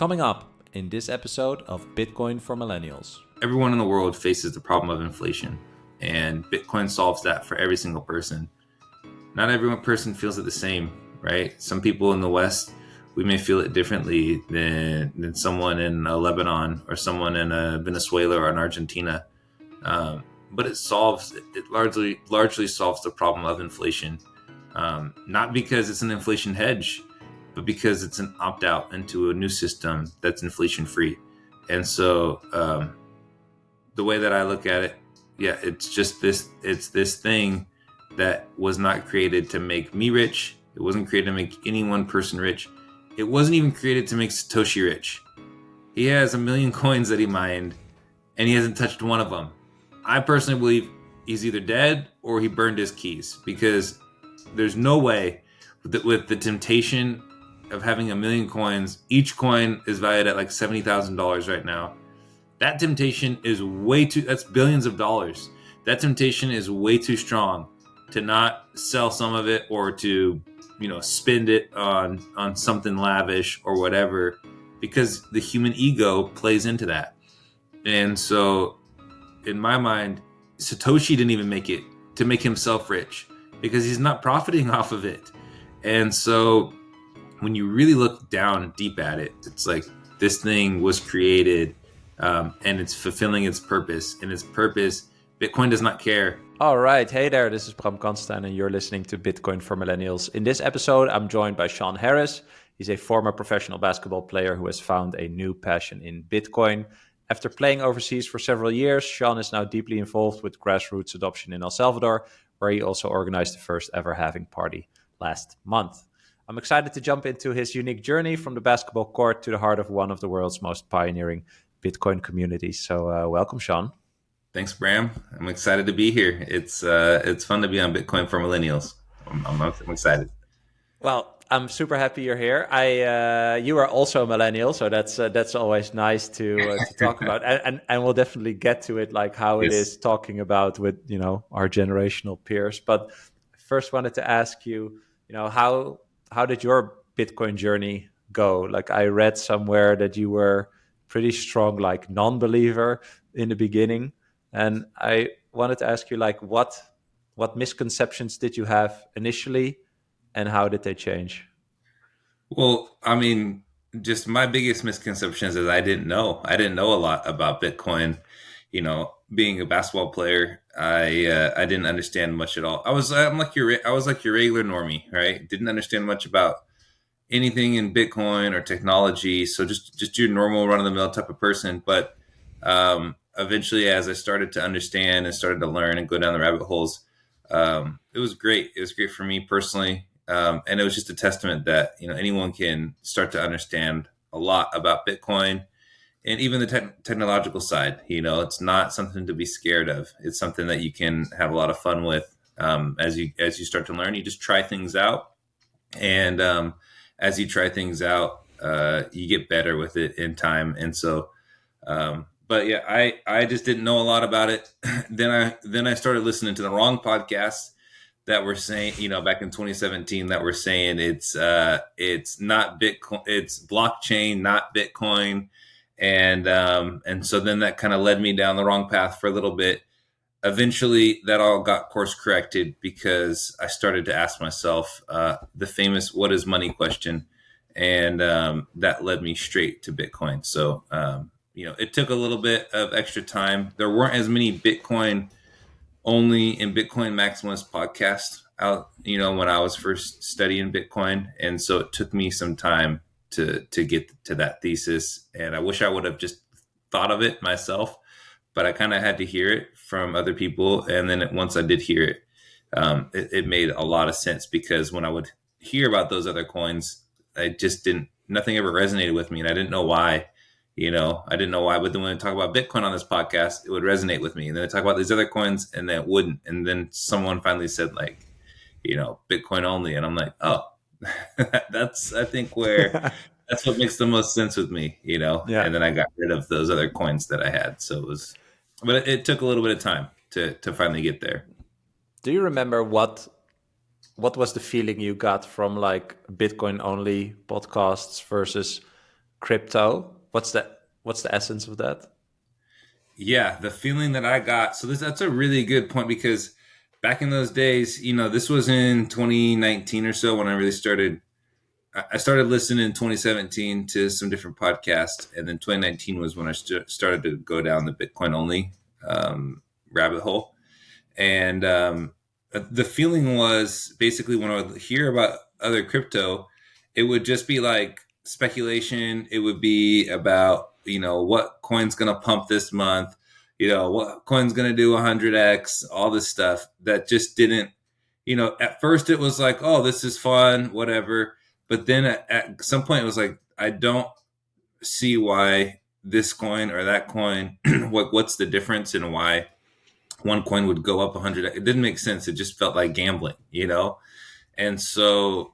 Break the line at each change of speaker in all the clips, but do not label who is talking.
Coming up in this episode of Bitcoin for Millennials.
Everyone in the world faces the problem of inflation, and Bitcoin solves that for every single person. Not every person feels it the same, right? Some people in the West, we may feel it differently than someone in Lebanon or someone in Venezuela or in Argentina. But it largely solves the problem of inflation. Not because it's an inflation hedge, but because it's an opt-out into a new system that's inflation-free. And so the way that I look at it, it's this thing that was not created to make me rich. It wasn't created to make any one person rich. It wasn't even created to make Satoshi rich. He has 1 million coins that he mined, and he hasn't touched one of them. I personally believe he's either dead or he burned his keys, because there's no way with the temptation of having 1 million coins. Each coin is valued at like $70,000 right now. That temptation is that's billions of dollars. That temptation is way too strong to not sell some of it or to, spend it on something lavish or whatever, because the human ego plays into that. And so in my mind, Satoshi didn't even make it to make himself rich, because he's not profiting off of it. And so when you really look down deep at it, it's like this thing was created and it's fulfilling its purpose. And its purpose, Bitcoin does not care.
All right. Hey there, this is Bram Kanstein and you're listening to Bitcoin for Millennials. In this episode, I'm joined by Sean Harris. He's a former professional basketball player who has found a new passion in Bitcoin. After playing overseas for several years, Sean is now deeply involved with grassroots adoption in El Salvador, where he also organized the first ever Halving Party last month. I'm excited to jump into his unique journey from the basketball court to the heart of one of the world's most pioneering Bitcoin communities. So welcome, Sean.
Thanks, Bram. I'm excited to be here. It's fun to be on Bitcoin for Millennials. I'm excited.
Well, I'm super happy you're here. You are also a millennial, so that's always nice to talk about, and we'll definitely get to it, like how it is talking about with our generational peers. But first, wanted to ask you, how did your Bitcoin journey go? Like I read somewhere that you were pretty strong, like non-believer in the beginning. And I wanted to ask you, like, what misconceptions did you have initially, and how did they change?
Well, I mean, just my biggest misconceptions is I didn't know a lot about Bitcoin. Being a basketball player, I didn't understand much at all. I was like your regular normie, right? Didn't understand much about anything in Bitcoin or technology. So just your normal run of the mill type of person. But eventually, as I started to understand and started to learn and go down the rabbit holes, it was great. It was great for me personally. And it was just a testament that, anyone can start to understand a lot about Bitcoin and even the technological side. It's not something to be scared of. It's something that you can have a lot of fun with. As you start to learn, you just try things out. And as you try things out, you get better with it in time. And so, but yeah, I just didn't know a lot about it. Then I started listening to the wrong podcasts that were saying, back in 2017, that were saying it's not Bitcoin, it's blockchain, not Bitcoin. And so then that kind of led me down the wrong path for a little bit. Eventually that all got course corrected because I started to ask myself the famous "what is money" question. And that led me straight to Bitcoin. So, it took a little bit of extra time. There weren't as many Bitcoin only in Bitcoin maximalist podcasts out, when I was first studying Bitcoin. And so it took me some time to get to that thesis. And I wish I would have just thought of it myself, but I kind of had to hear it from other people. And then once I did hear it, it made a lot of sense, because when I would hear about those other coins, nothing ever resonated with me. And I didn't know why. I didn't know why, but then when I talk about Bitcoin on this podcast, it would resonate with me. And then I talk about these other coins and then it wouldn't. And then someone finally said, like, Bitcoin only. And I'm like, oh, that's what makes the most sense with me, Yeah. And then I got rid of those other coins that I had. So but it took a little bit of time to finally get there.
Do you remember what was the feeling you got from like Bitcoin only podcasts versus crypto. What's the essence of that?
Yeah, the feeling that I got. So that's a really good point because back in those days, this was in 2019 or so when I really started. I started listening in 2017 to some different podcasts, and then 2019 was when I started to go down the Bitcoin only rabbit hole. And the feeling was basically when I would hear about other crypto, it would just be like speculation. It would be about, what coin's going to pump this month, what coin's going to do 100x, all this stuff that just didn't, at first it was like, oh, this is fun, whatever. But then at some point it was like, I don't see why this coin or that coin, what's the difference and why one coin would go up 100. It didn't make sense. It just felt like gambling. And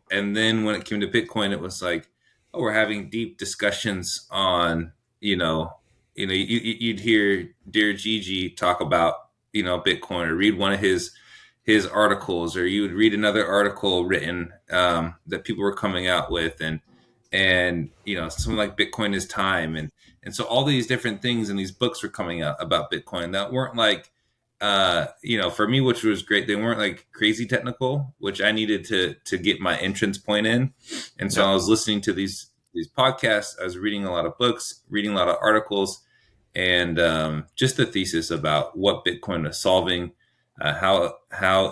then when it came to Bitcoin, it was like, oh, we're having deep discussions on, you'd hear Dear Gigi talk about, Bitcoin, or read one of his articles, or you would read another article written that people were coming out with, and something like Bitcoin is time, and so all these different things and these books were coming out about Bitcoin that weren't like, for me, which was great. They weren't like crazy technical, which I needed to get my entrance point in. And so I was listening to these podcasts. I was reading a lot of books, reading a lot of articles, and just the thesis about what Bitcoin is solving, how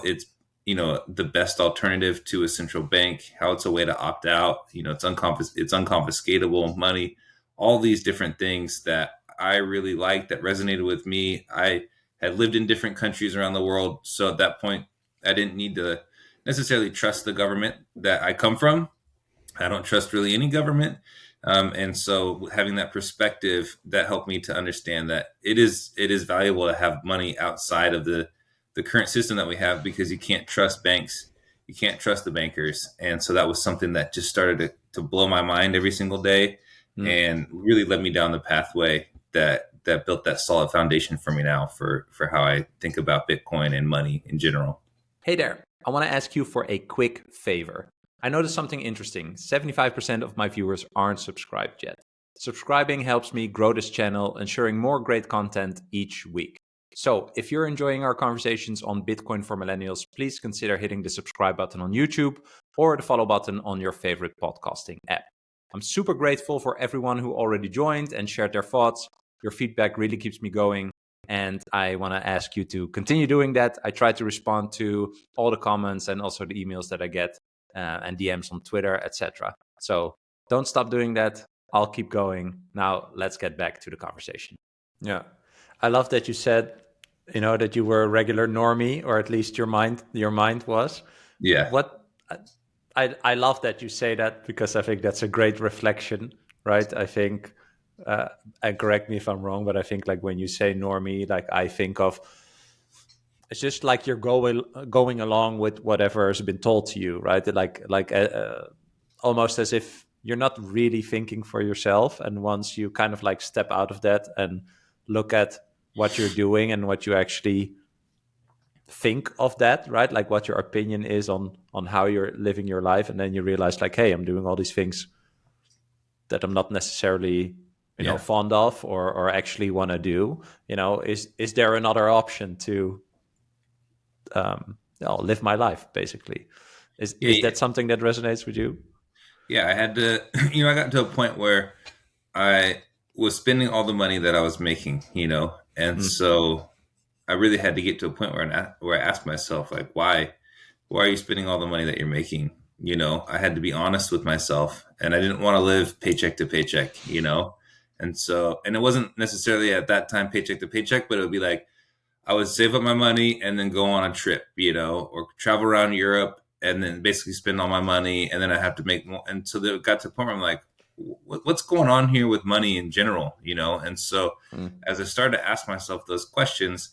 it's the best alternative to a central bank, how it's a way to opt out. It's unconfiscatable money, all these different things that I really liked, that resonated with me. I had lived in different countries around the world, so at that point, I didn't need to necessarily trust the government that I come from. I don't trust really any government. And so having that perspective, that helped me to understand that it is valuable to have money outside of the current system that we have, because you can't trust banks. You can't trust the bankers. And so that was something that just started to blow my mind every single day and really led me down the pathway that built that solid foundation for me now for how I think about Bitcoin and money in general.
Hey there, I want to ask you for a quick favor. I noticed something interesting. 75% of my viewers aren't subscribed yet. Subscribing helps me grow this channel, ensuring more great content each week. So if you're enjoying our conversations on Bitcoin for Millennials, please consider hitting the subscribe button on YouTube or the follow button on your favorite podcasting app. I'm super grateful for everyone who already joined and shared their thoughts. Your feedback really keeps me going, and I want to ask you to continue doing that. I try to respond to all the comments and also the emails that I get and DMs on Twitter, etc. So don't stop doing that. I'll keep going. Now let's get back to the conversation. Yeah, I love that you said, that you were a regular normie, or at least your mind was.
Yeah.
I love that you say that, because I think that's a great reflection, right? I think, and correct me if I'm wrong, but I think like when you say normie, like I think of, it's just like you're going along with whatever has been told to you, right? Like almost as if you're not really thinking for yourself. And once you kind of like step out of that and look at what you're doing and what you actually think of that, right? Like what your opinion is on how you're living your life, and then you realize like, hey, I'm doing all these things that I'm not necessarily fond of or actually want to do. Is there another option to live my life, basically? Is that something that resonates with you?
Yeah, I had to, I got to a point where I was spending all the money that I was making, and so I really had to get to a point where I asked myself, like, why are you spending all the money that you're making? I had to be honest with myself, and I didn't want to live paycheck to paycheck, and so, and it wasn't necessarily at that time paycheck to paycheck, but it would be like, I would save up my money and then go on a trip, or travel around Europe and then basically spend all my money, and then I have to make more. And so it got to a point where I'm like, what's going on here with money in general, And so as I started to ask myself those questions,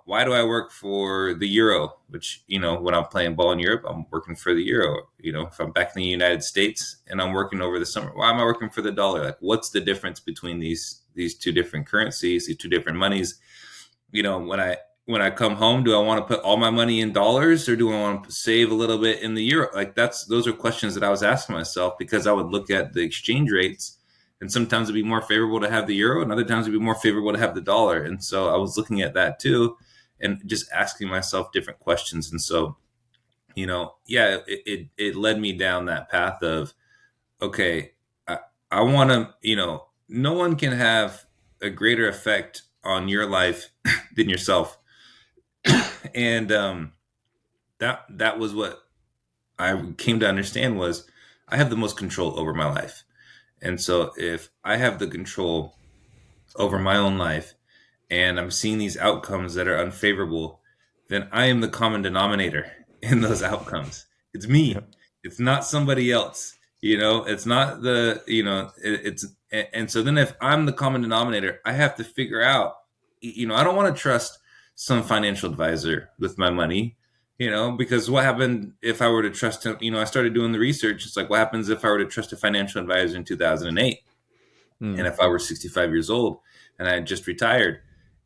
why do I work for the euro? Which, when I'm playing ball in Europe, I'm working for the euro. If I'm back in the United States and I'm working over the summer, why am I working for the dollar? Like, what's the difference between these two different currencies, these two different monies? When I come home, do I want to put all my money in dollars, or do I want to save a little bit in the euro? Like those are questions that I was asking myself, because I would look at the exchange rates And sometimes it'd be more favorable to have the euro, and other times it'd be more favorable to have the dollar. And so I was looking at that too, and just asking myself different questions. And so, yeah, it led me down that path of, okay, I want to, no one can have a greater effect on your life than yourself. And that was what I came to understand was I have the most control over my life. And so if I have the control over my own life and I'm seeing these outcomes that are unfavorable, then I am the common denominator in those outcomes. It's
Yeah.
me. It's not somebody else. It's not it's and so then if I'm the common denominator, I have to figure out, I don't want to trust some financial advisor with my money, because what happened if I were to trust him? I started doing the research. It's like, what happens if I were to trust a financial advisor in 2008? And
Mm.
if I were 65 years old and I had just retired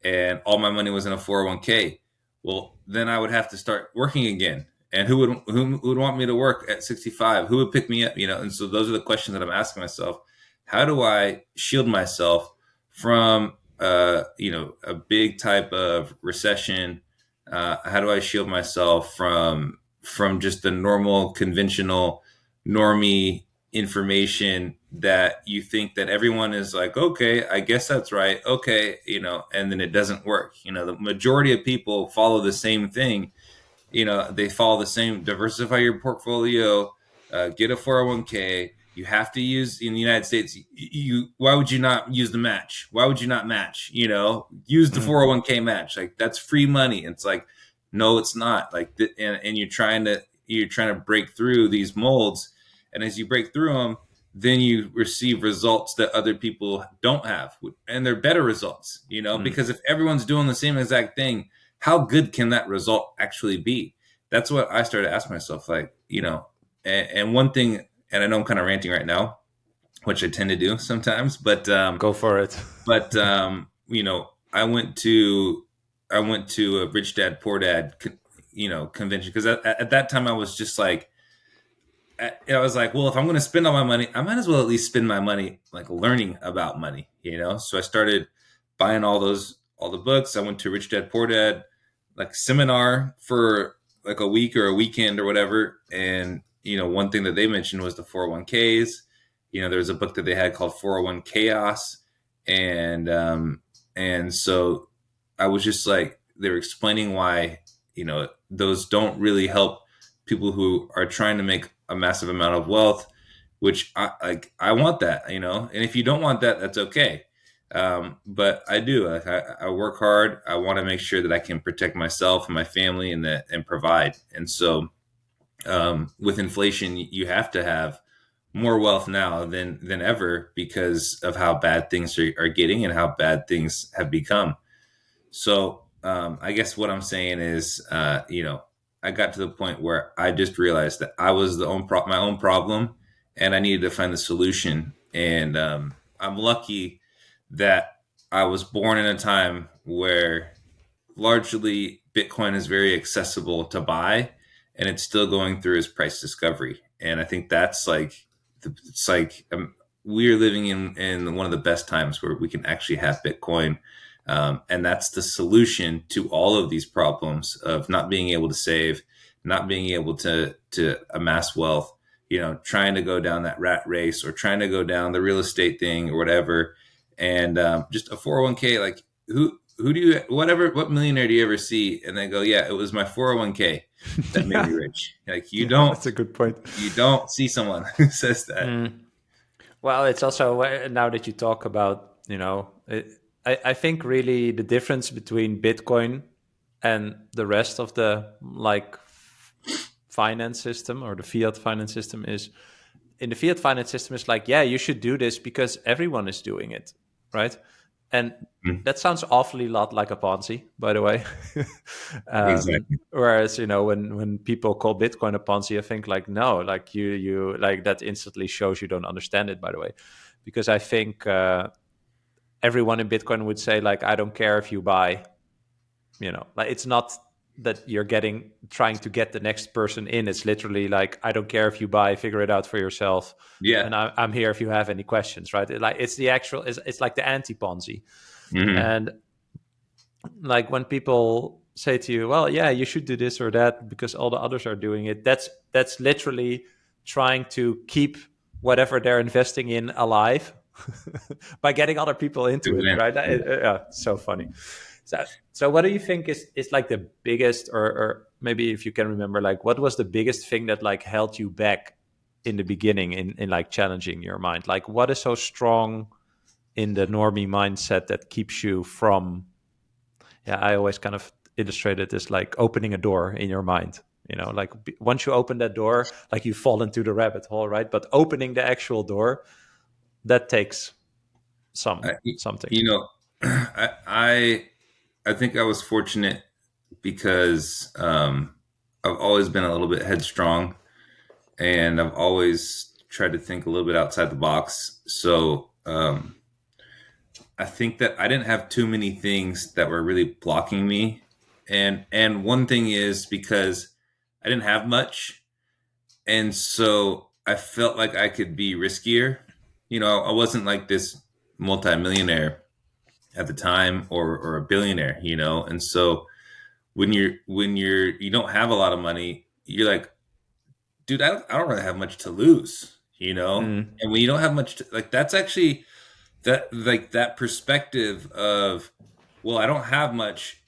and all my money was in a 401k, well, then I would have to start working again. And who would want me to work at 65? Who would pick me up? And so those are the questions that I'm asking myself. How do I shield myself from a big type of recession? How do I shield myself from just the normal, conventional, normie information that you think that everyone is like, okay, I guess that's right. Okay. And then it doesn't work. The majority of people follow the same thing. They follow the same: diversify your portfolio, get a 401k. You have to use, in the United States, why would you not use the match? Why would you not match? Use the
Mm.
401k match. Like, that's free money. It's like, no, it's not. Like, and you're trying to break through these molds, and as you break through them, then you receive results that other people don't have, and they're better results.
Mm.
Because if everyone's doing the same exact thing, how good can that result actually be? That's what I started to ask myself. Like, and one thing, and I know I'm kind of ranting right now, which I tend to do sometimes, but
Go for it.
but I went to a Rich Dad Poor Dad convention, because at that time I was just like, I was like, well, if I'm going to spend all my money, I might as well at least spend my money like learning about money. So I started buying all the books. I went to Rich Dad Poor Dad like seminar for like a week or a weekend or whatever. And one thing that they mentioned was the 401ks. There was a book that they had called 401 Chaos, and so I was just like, they were explaining why those don't really help people who are trying to make a massive amount of wealth, which I want that, and if you don't want that, that's okay. But I do. Like, I work hard. I want to make sure that I can protect myself and my family, and provide. And so, with inflation, you have to have more wealth now than ever, because of how bad things are getting and how bad things have become. So, I guess what I'm saying is, I got to the point where I just realized that I was my own problem, and I needed to find the solution. And I'm lucky that I was born in a time where largely Bitcoin is very accessible to buy, and it's still going through its price discovery. And I think that's like, it's like, we're living in one of the best times where we can actually have Bitcoin. And that's the solution to all of these problems of not being able to save, not being able to amass wealth, trying to go down that rat race, or trying to go down the real estate thing or whatever. And just a 401k, like, who do you, what millionaire do you ever see and they go, yeah, it was my 401k that made me
Yeah.
rich? Like, you
Yeah,
don't
that's a good point.
you don't see someone who says that.
Mm. Well, it's also now that you talk about, I think really the difference between Bitcoin and the rest of the like finance system or the fiat finance system is, in the fiat finance system is like, yeah, you should do this because everyone is doing it, right? And
Mm,
that sounds awfully lot like a Ponzi, by the way.
exactly.
Whereas, when people call Bitcoin a Ponzi, I think like, no, like you like that instantly shows you don't understand it, by the way, because I think everyone in Bitcoin would say like, I don't care if you buy, like it's not that you're trying to get the next person in. It's literally like, I don't care if you buy, figure it out for yourself,
Yeah.
and I'm here if you have any questions, right? It's the actual, it's like the anti-Ponzi.
Hmm.
And like when people say to you, well, yeah, you should do this or that because all the others are doing it, that's literally trying to keep whatever they're investing in alive by getting other people into it, right? Yeah, so funny. So what do you think is like the biggest, or maybe if you can remember, like what was the biggest thing that like held you back in the beginning in like challenging your mind? Like what is so strong in the normie mindset that keeps you from, yeah, I always kind of illustrate it as like opening a door in your mind. Like once you open that door, like you fall into the rabbit hole, right? But opening the actual door, that takes
I,
something.
you know, I think I was fortunate because I've always been a little bit headstrong, and I've always tried to think a little bit outside the box. So I think that I didn't have too many things that were really blocking me, and one thing is because I didn't have much, and so I felt like I could be riskier. I wasn't like this multimillionaire at the time, or a billionaire, and so you don't have a lot of money, you're like, dude, I don't really have much to lose,
Mm,
and when you don't have much like, that's actually that perspective of, well, I don't have much,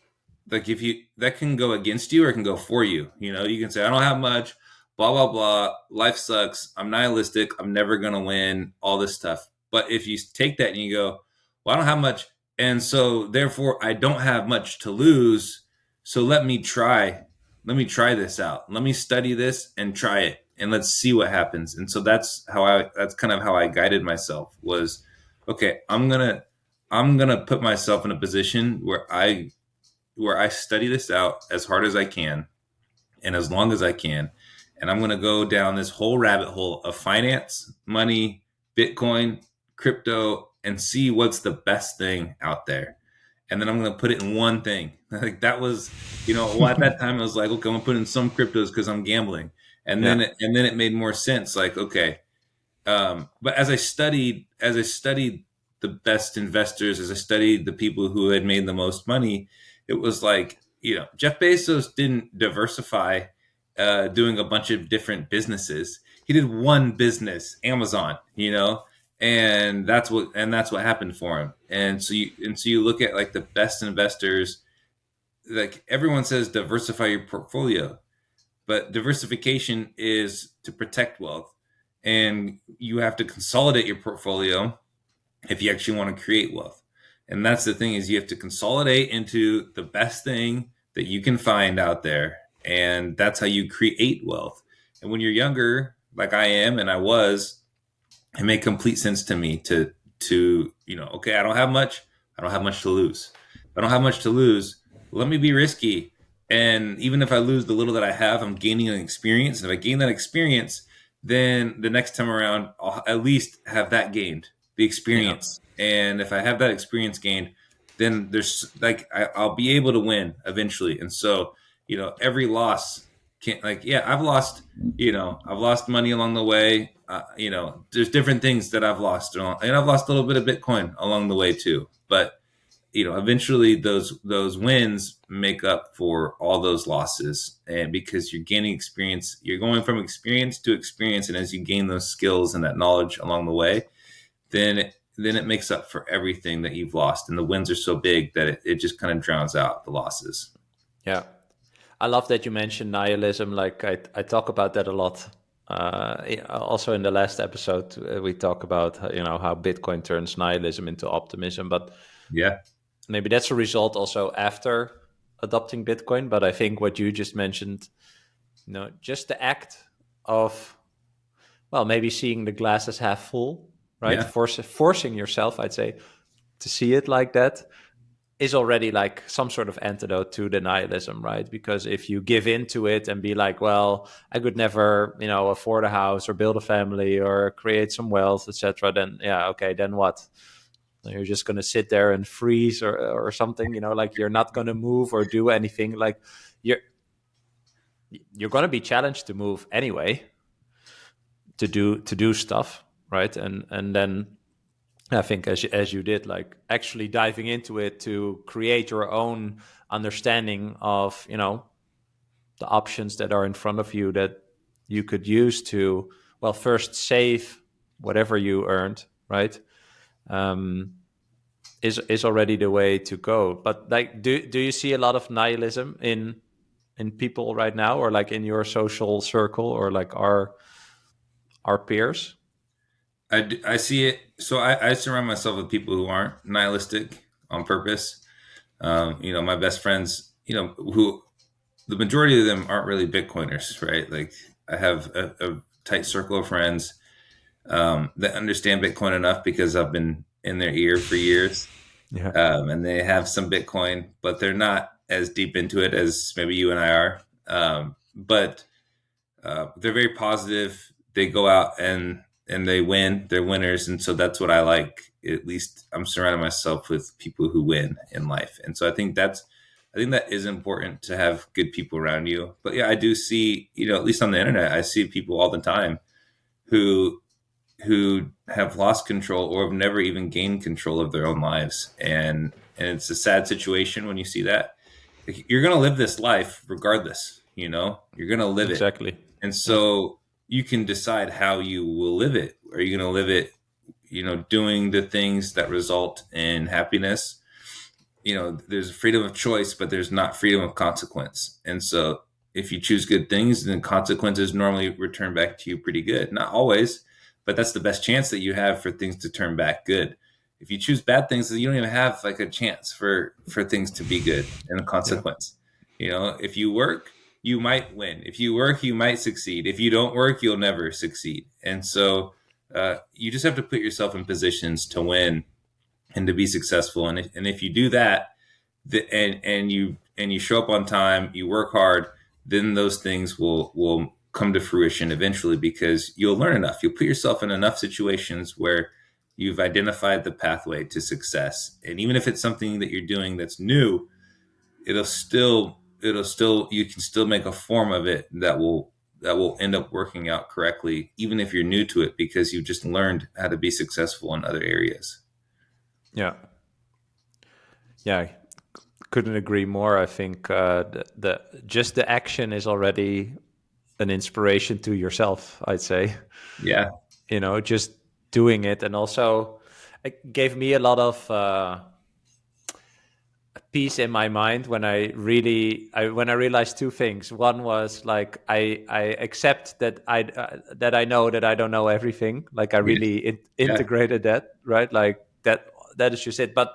like, if you that can go against you or it can go for you. You can say, I don't have much, blah blah blah, life sucks, I'm nihilistic, I'm never gonna win, all this stuff. But if you take that and you go, well, I don't have much, and so therefore I don't have much to lose, so let me try this out, let me study this and try it, and let's see what happens. And so that's kind of how I guided myself, was, okay, I'm gonna put myself in a position where I study this out as hard as I can and as long as I can. And I'm going to go down this whole rabbit hole of finance, money, Bitcoin, crypto, and see what's the best thing out there. And then I'm going to put it in one thing. Like, that was, well, at that time I was like, okay, I'm going to put in some cryptos because I'm gambling. And
yeah.
then it made more sense. Like, okay, but as I studied the best investors, as I studied the people who had made the most money, it was like, Jeff Bezos didn't diversify, doing a bunch of different businesses. He did one business, Amazon, and that's what happened for him. And so you look at, like, the best investors. Like, everyone says diversify your portfolio, but diversification is to protect wealth, and you have to consolidate your portfolio if you actually want to create wealth. And that's the thing, is you have to consolidate into the best thing that you can find out there, and that's how you create wealth. And when you're younger, like I am and I was, it made complete sense to me to okay, I don't have much to lose. If I don't have much to lose, let me be risky. And even if I lose the little that I have, I'm gaining an experience. And if I gain that experience, then the next time around, I'll at least have that gained, the
Yeah.
experience. And if I have that experience gained, then there's, like, I'll be able to win eventually. And so, every loss can't, like, yeah, I've lost money along the way. There's different things that I've lost, and I've lost a little bit of Bitcoin along the way too. But eventually those wins make up for all those losses, and because you're gaining experience, you're going from experience to experience, and as you gain those skills and that knowledge along the way, then it makes up for everything that you've lost. And the wins are so big that it just kind of drowns out the losses.
Yeah. I love that you mentioned nihilism. Like I talk about that a lot. Also in the last episode, we talk about how Bitcoin turns nihilism into optimism. But
Yeah.
maybe that's a result also after adopting Bitcoin. But I think what you just mentioned, just the act of, well, maybe seeing the glass as half full, right?
Yeah.
Forcing yourself, I'd say, to see it like that is already like some sort of antidote to denialism, right? Because if you give into it and be like, well, I could never, afford a house or build a family or create some wealth, etc., then yeah, okay, then what? You're just going to sit there and freeze or something, like you're not going to move or do anything. Like you're you're going to be challenged to move anyway, to do stuff, right? And then I think as you did, like actually diving into it to create your own understanding of the options that are in front of you that you could use to, well, first save whatever you earned, right? Is already the way to go. But like, do you see a lot of nihilism in people right now, or like in your social circle, or like our peers?
I see it. So I surround myself with people who aren't nihilistic on purpose. My best friends, who the majority of them aren't really Bitcoiners, right? Like I have a tight circle of friends that understand Bitcoin enough because I've been in their ear for years.
Yeah.
And they have some Bitcoin, but they're not as deep into it as maybe you and I are. But they're very positive. They go out and they win. They're winners, and so that's what I like. At least I'm surrounding myself with people who win in life, and so I think that is important to have good people around you. But yeah, I do see, at least on the internet, I see people all the time who have lost control or have never even gained control of their own lives, and it's a sad situation when you see that. Like, you're going to live this life regardless. You're going to live it,
Exactly.
and
Yeah.
so you can decide how you will live it. Are you going to live it, doing the things that result in happiness? There's freedom of choice, but there's not freedom of consequence. And so if you choose good things, then consequences normally return back to you pretty good. Not always, but that's the best chance that you have for things to turn back good. If you choose bad things, then you don't even have like a chance for things to be good and a
Yeah.
consequence. If you work, you might win. If you work, you might succeed. If you don't work, you'll never succeed. And so you just have to put yourself in positions to win and to be successful. And if you do that, and you show up on time, you work hard, then those things will come to fruition eventually, because you'll learn enough. You'll put yourself in enough situations where you've identified the pathway to success. And even if it's something that you're doing that's new, you can still make a form of it that will end up working out correctly, even if you're new to it, because you've just learned how to be successful in other areas.
Yeah. Yeah. Couldn't agree more. I think the just the action is already an inspiration to yourself, I'd say.
Yeah.
Just doing it. And also it gave me a lot of peace in my mind when when I realized two things. One was like I accept that I know that I don't know everything. Like I
Yeah.
really
Yeah.
integrated that, right? Like that is just it. But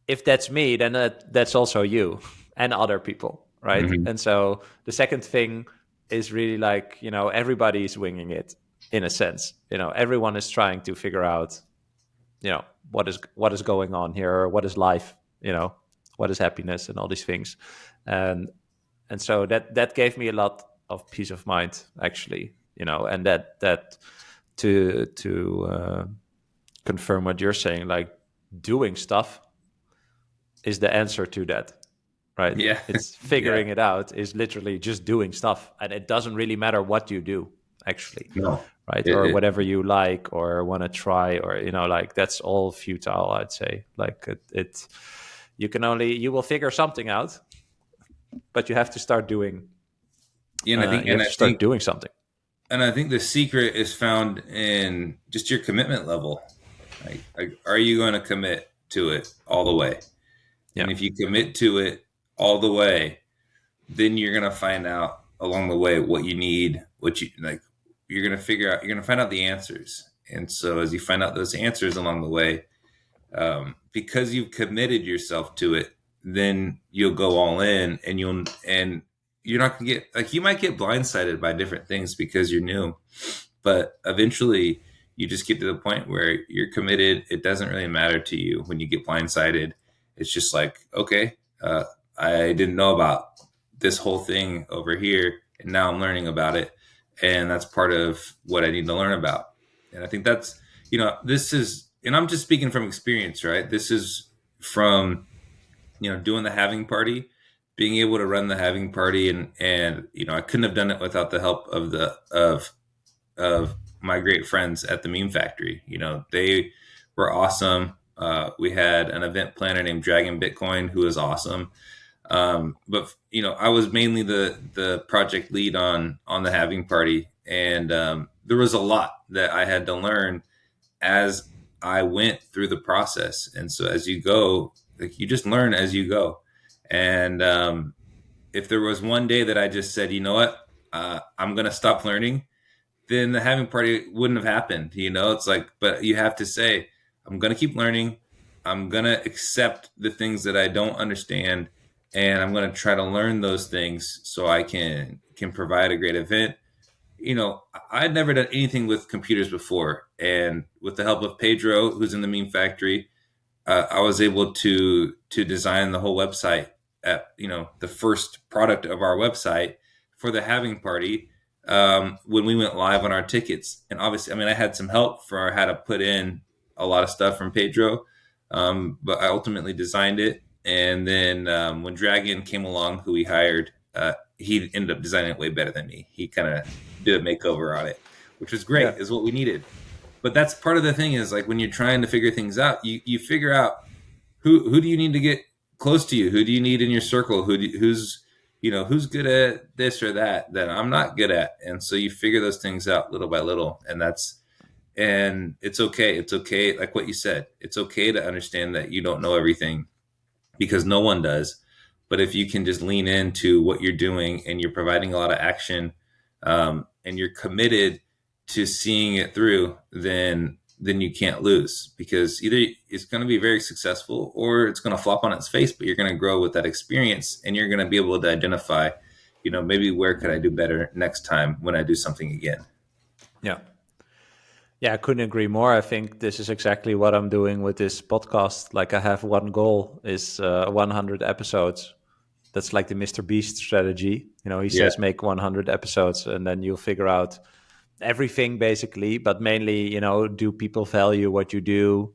if that's me, then that's also you and other people, right?
Mhm.
And so the second thing is really like, everybody's winging it in a sense. Everyone is trying to figure out, what is going on here, or what is life, what is happiness, and all these things. And so that gave me a lot of peace of mind, actually, and that to confirm what you're saying, like doing stuff is the answer to that, right?
Yeah.
It's
Yeah.
figuring it out is literally just doing stuff, and it doesn't really matter what you do, actually,
No.
right?
It,
Or
it,
whatever you like or want to try, or like that's all futile, I'd say. Like you will figure something out, but you have to start doing.
and I think
You
and
have
I
to start
think
doing something.
and I think the secret is found in just your commitment level. Like, are you going to commit to it all the way?
Yeah,
And if you commit to it all the way, then you're going to find out along the way what you need, what you like. You're going to figure out. You're going to find out the answers. And so, as you find out those answers along the way, because you've committed yourself to it, then you'll go all in, and you're not gonna get, like, you might get blindsided by different things because you're new, but eventually you just get to the point where you're committed. It doesn't really matter to you when you get blindsided. It's just like, okay, I didn't know about this whole thing over here, and now I'm learning about it, and that's part of what I need to learn about. And I think this is, and I'm just speaking from experience, right? This is from, doing the Halving Party, being able to run the Halving Party, and I couldn't have done it without the help of my great friends at the Meme Factory. They were awesome. We had an event planner named Dragon Bitcoin who was awesome. But I was mainly the project lead on the Halving Party, and there was a lot that I had to learn as I went through the process. And so as you go, like, you just learn as you go. And if there was one day that I just said, you know what, I'm going to stop learning, then the Halving Party wouldn't have happened. It's like, but you have to say, I'm going to keep learning. I'm going to accept the things that I don't understand, and I'm going to try to learn those things so I can provide a great event. I'd never done anything with computers before, and with the help of Pedro, who's in the Meme Factory, I was able to design the whole website at the first product of our website for the Halving Party, when we went live on our tickets. And obviously, I mean, I had some help for how to put in a lot of stuff from Pedro, but I ultimately designed it. And then when Dragon came along, who we hired, he ended up designing it way better than me. He kind of did a makeover on it, which was great,
Yeah.
is what we needed. But that's part of the thing, is like when you're trying to figure things out, you figure out who do you need to get close to you? Who do you need in your circle? Who's good at this or that I'm not good at? And so you figure those things out little by little, and it's okay. It's okay. Like what you said, it's okay to understand that you don't know everything, because no one does. But if you can just lean into what you're doing and you're providing a lot of action, and you're committed to seeing it through, then you can't lose, because either it's going to be very successful or it's going to flop on its face, but you're going to grow with that experience, and you're going to be able to identify, maybe where could I do better next time when I do something again.
Yeah. Yeah, I couldn't agree more. I think this is exactly what I'm doing with this podcast. Like, I have one goal is 100 episodes. That's like the Mr. Beast strategy. He
Yeah.
says make 100 episodes and then you'll figure out everything basically, but mainly, do people value what you do?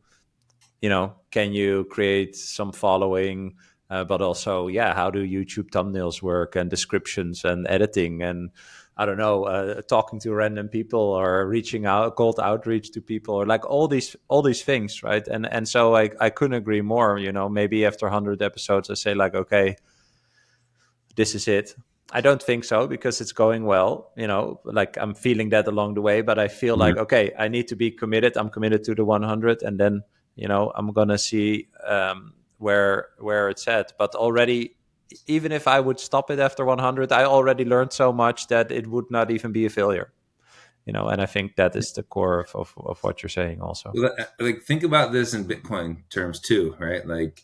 Can you create some following? But also, yeah, how do YouTube thumbnails work, and descriptions and editing, and I don't know, talking to random people or reaching out, cold outreach to people, or like all these things, right? And so I couldn't agree more. Maybe after 100 episodes, I say like, okay, this is it. I don't think so, because it's going well, like I'm feeling that along the way, but I feel
Mhm.
like, okay, I need to be committed. I'm committed to the 100, and then, I'm going to see where it's at. But already, even if I would stop it after 100, I already learned so much that it would not even be a failure, and I think that is the core of what you're saying also.
Like, think about this in Bitcoin terms too, right? Like,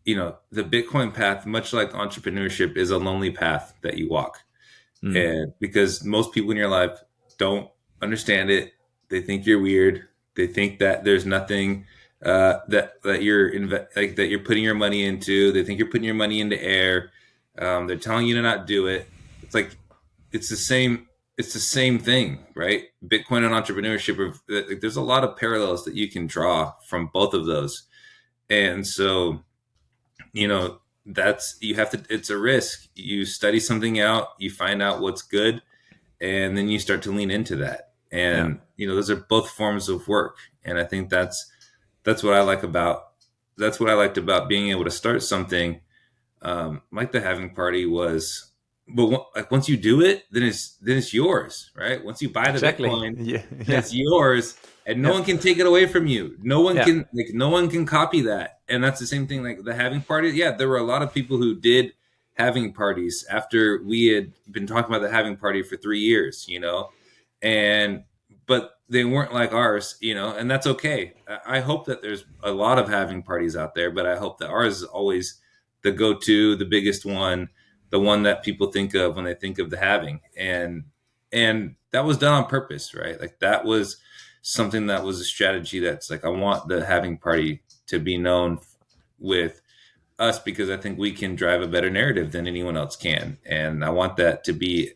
the Bitcoin path, much like entrepreneurship, is a lonely path that you walk.
Mm.
And because most people in your life don't understand it, they think you're weird. They think that there's nothing that like that you're putting your money into. They think you're putting your money into air. They're telling you to not do it. It's like it's the same. It's the same thing, right? Bitcoin and entrepreneurship. Like, there's a lot of parallels that you can draw from both of those, and so that's, you have to, it's a risk. You study something out, you find out what's good, and then you start to lean into that.
Yeah,
And those are both forms of work. And I think that's what I like about that's what I liked about being able to start something, like the Halving Party was. But like, once you do it, then it's yours, right? Once you buy the
exactly.
Bitcoin,
Yeah,
then
yeah,
it's yours, and no
yeah,
one can take it away from you.
yeah,
No one can copy that. And that's the same thing like the Halving Party. Yeah, there were a lot of people who did Halving parties after we had been talking about the Halving Party for 3 years, and but they weren't like ours, and that's okay. I hope that there's a lot of Halving parties out there, but I hope that ours is always the go-to, the biggest one, the one that people think of when they think of the Halving. And that was done on purpose, right? Like, that was something that was a strategy. That's like, I want the Halving Party to be known with us, because I think we can drive a better narrative than anyone else can. And I want that to be,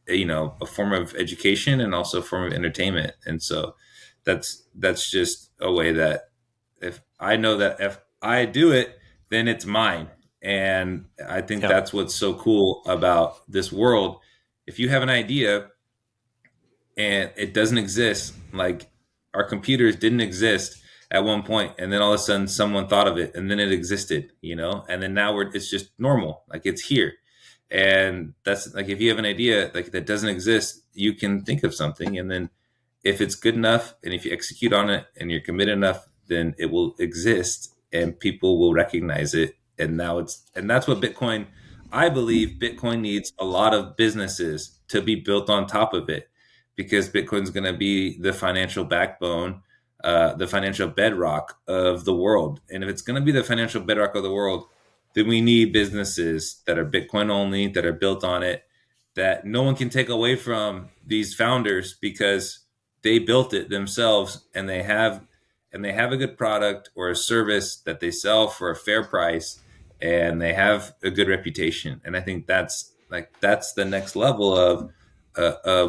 a form of education and also a form of entertainment. And so that's just a way that if I know that if I do it, then it's mine. And I think
Yeah.
that's what's so cool about this world. If you have an idea and it doesn't exist, like our computers didn't exist at one point, and then all of a sudden someone thought of it, and then it existed, and then now it's just normal, like it's here. And that's like, if you have an idea like that doesn't exist, you can think of something, and then if it's good enough and if you execute on it and you're committed enough, then it will exist and people will recognize it. And now and that's what Bitcoin, I believe Bitcoin needs a lot of businesses to be built on top of it, because Bitcoin's going to be the financial backbone, the financial bedrock of the world. And if it's going to be the financial bedrock of the world, then we need businesses that are Bitcoin only, that are built on it, that no one can take away from these founders, because they built it themselves, and they have a good product or a service that they sell for a fair price, and they have a good reputation. And I think that's the next level of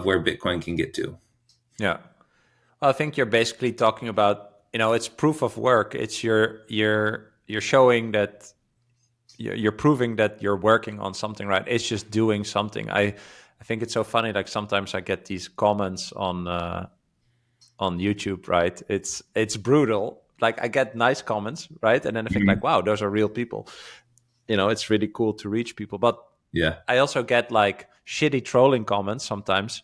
where Bitcoin can get to.
Yeah. Well, I think you're basically talking about, it's proof of work. It's you're showing that you're proving that you're working on something, right? It's just doing something. I think it's so funny. Like sometimes I get these comments on YouTube, right? It's brutal. Like I get nice comments, right? And then I think
Mhm.
like, wow, those are real people. It's really cool to reach people. But
Yeah.
I also get like shitty trolling comments sometimes.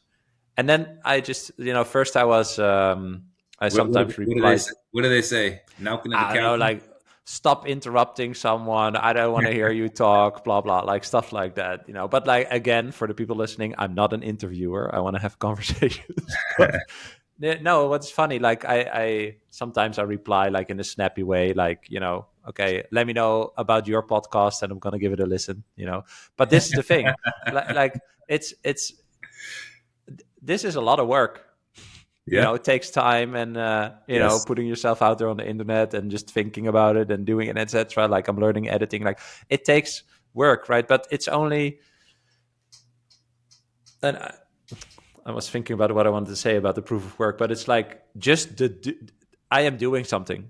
And then I just, first I
What, what,
sometimes
what do they
replied,
say? What do they say? Knocking at the
I don't know,
counter?
like, stop interrupting someone. I don't want to hear you talk, blah, blah, like stuff like that. But like, again, for the people listening, I'm not an interviewer. I want to have conversations. But no, what's funny, like I sometimes I reply like in a snappy way, like, okay, let me know about your podcast and I'm going to give it a listen. But this is the thing, like it's this is a lot of work.
Yeah.
It takes time, and
Yes.
putting yourself out there on the internet and just thinking about it and doing it, etc. Like I'm learning editing, like it takes work, right? But it's only, and I was thinking about what I wanted to say about the proof of work, but it's like just I am doing something,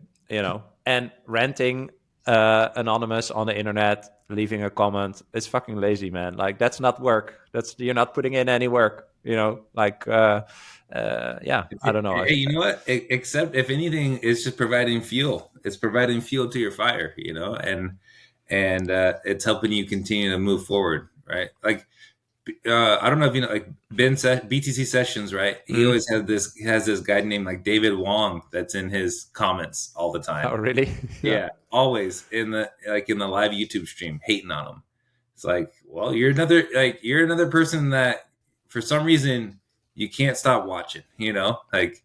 and ranting anonymous on the internet, leaving a comment. It's fucking lazy, man. Like that's not work. You're not putting in any work. Like yeah, I don't know.
Hey, you know what? Except if anything, it's just providing fuel. It's providing fuel to your fire, and it's helping you continue to move forward, right? Like, I don't know if you know, like BTC Sessions, right? He
Mm.
always has this guy named like David Wong that's in his comments all the time.
Oh, really? Yeah.
Yeah, always in the live YouTube stream, hating on him. It's like, well, you're another person that for some reason you can't stop watching. Like